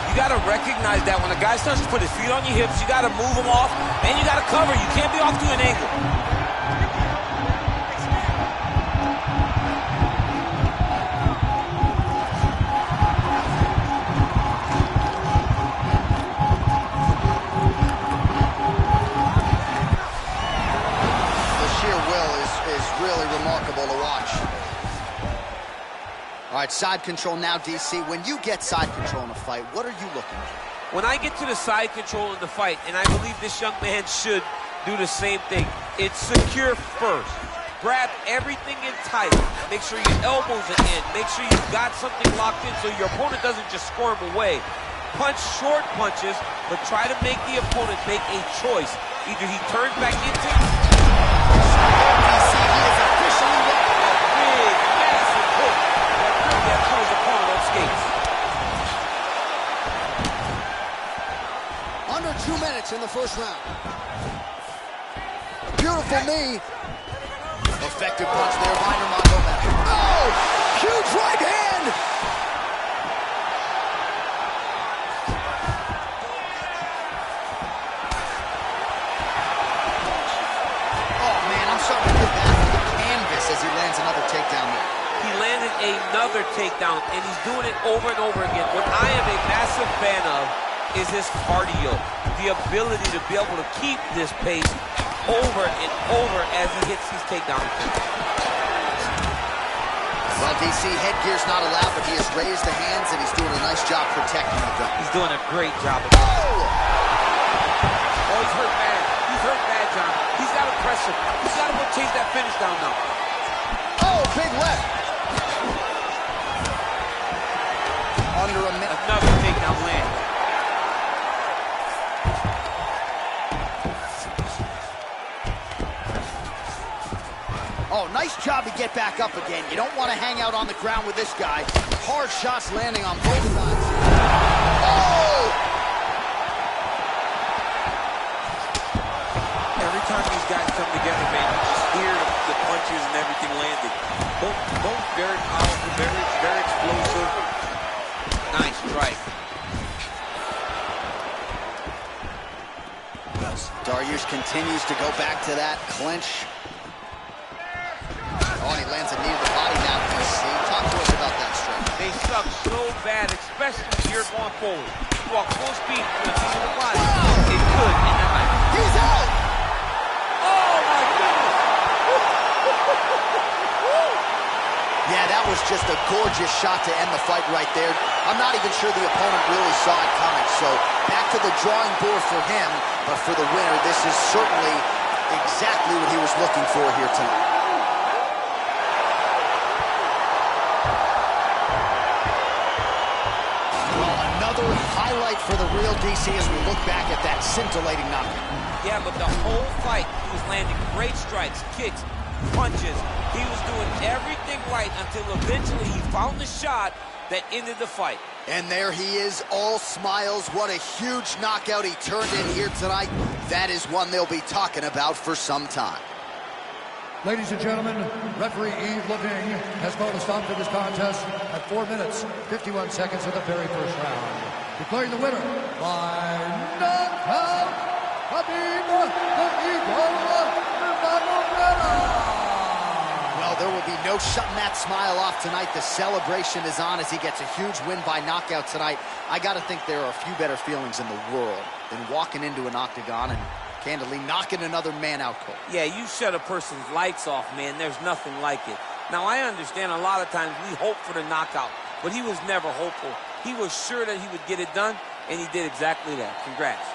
You got to recognize that when a guy starts to put his feet on your hips, you got to move him off, and you got to cover. You can't be off to an angle. Remarkable to watch. All right, side control now, DC. When you get side control in a fight, what are you looking at? When I get to the side control in the fight, and I believe this young man should do the same thing, it's secure first. Grab everything in tight. Make sure your elbows are in. Make sure you've got something locked in so your opponent doesn't just squirm away. Punch short punches, but try to make the opponent make a choice. Either he turns back into under 2 minutes in the first round. Beautiful knee. Effective punch there by Nurmagomedov. Oh, huge right hand. Oh man, I'm starting to get back to the canvas as he lands another takedown there. He landed another takedown, and he's doing it over and over again. What I am a massive fan of is his cardio, the ability to be able to keep this pace over and over as he hits these takedowns. Well, DC, headgear's not allowed, but he has raised the hands, and he's doing a nice job protecting the gun. He's doing a great job of it. Oh, he's hurt bad. He's hurt bad, John. He's got to press him. He's got to chase that finish down now. Oh, big left. Under a minute. Another takedown land. Nice job to get back up again. You don't want to hang out on the ground with this guy. Hard shots landing on both sides. Oh! Every time these guys come together, man, you just hear the punches and everything landed. Both very powerful, very explosive. Nice strike. Dariush continues to go back to that clinch. Oh, and he lands a knee to the body now. Talk to us about that strike. They suck so bad, especially when you're going forward. You walk full speed to the knee to the body. Wow. It could end the fight. He's out! Oh, my goodness! Yeah, that was just a gorgeous shot to end the fight right there. I'm not even sure the opponent really saw it coming. So back to the drawing board for him. But for the winner, this is certainly exactly what he was looking for here tonight. Well, another highlight for the real DC as we look back at that scintillating knockout. Yeah, but the whole fight, he was landing great strikes, kicks, punches. He was doing everything right until eventually he found the shot that ended the fight. And there he is, all smiles. What a huge knockout he turned in here tonight. That is one they'll be talking about for some time. Ladies and gentlemen, referee Yves Leving has called a stop to this contest at 4 minutes, 51 seconds of the very first round. Declaring the winner by knockout, Khabib Nurmagomedov. Well, there will be no shutting that smile off tonight. The celebration is on as he gets a huge win by knockout tonight. I got to think there are a few better feelings in the world than walking into an octagon and candidly knocking another man out cold. Yeah, you shut a person's lights off, man. There's nothing like it. Now, I understand a lot of times we hope for the knockout, but he was never hopeful. He was sure that he would get it done, and he did exactly that. Congrats.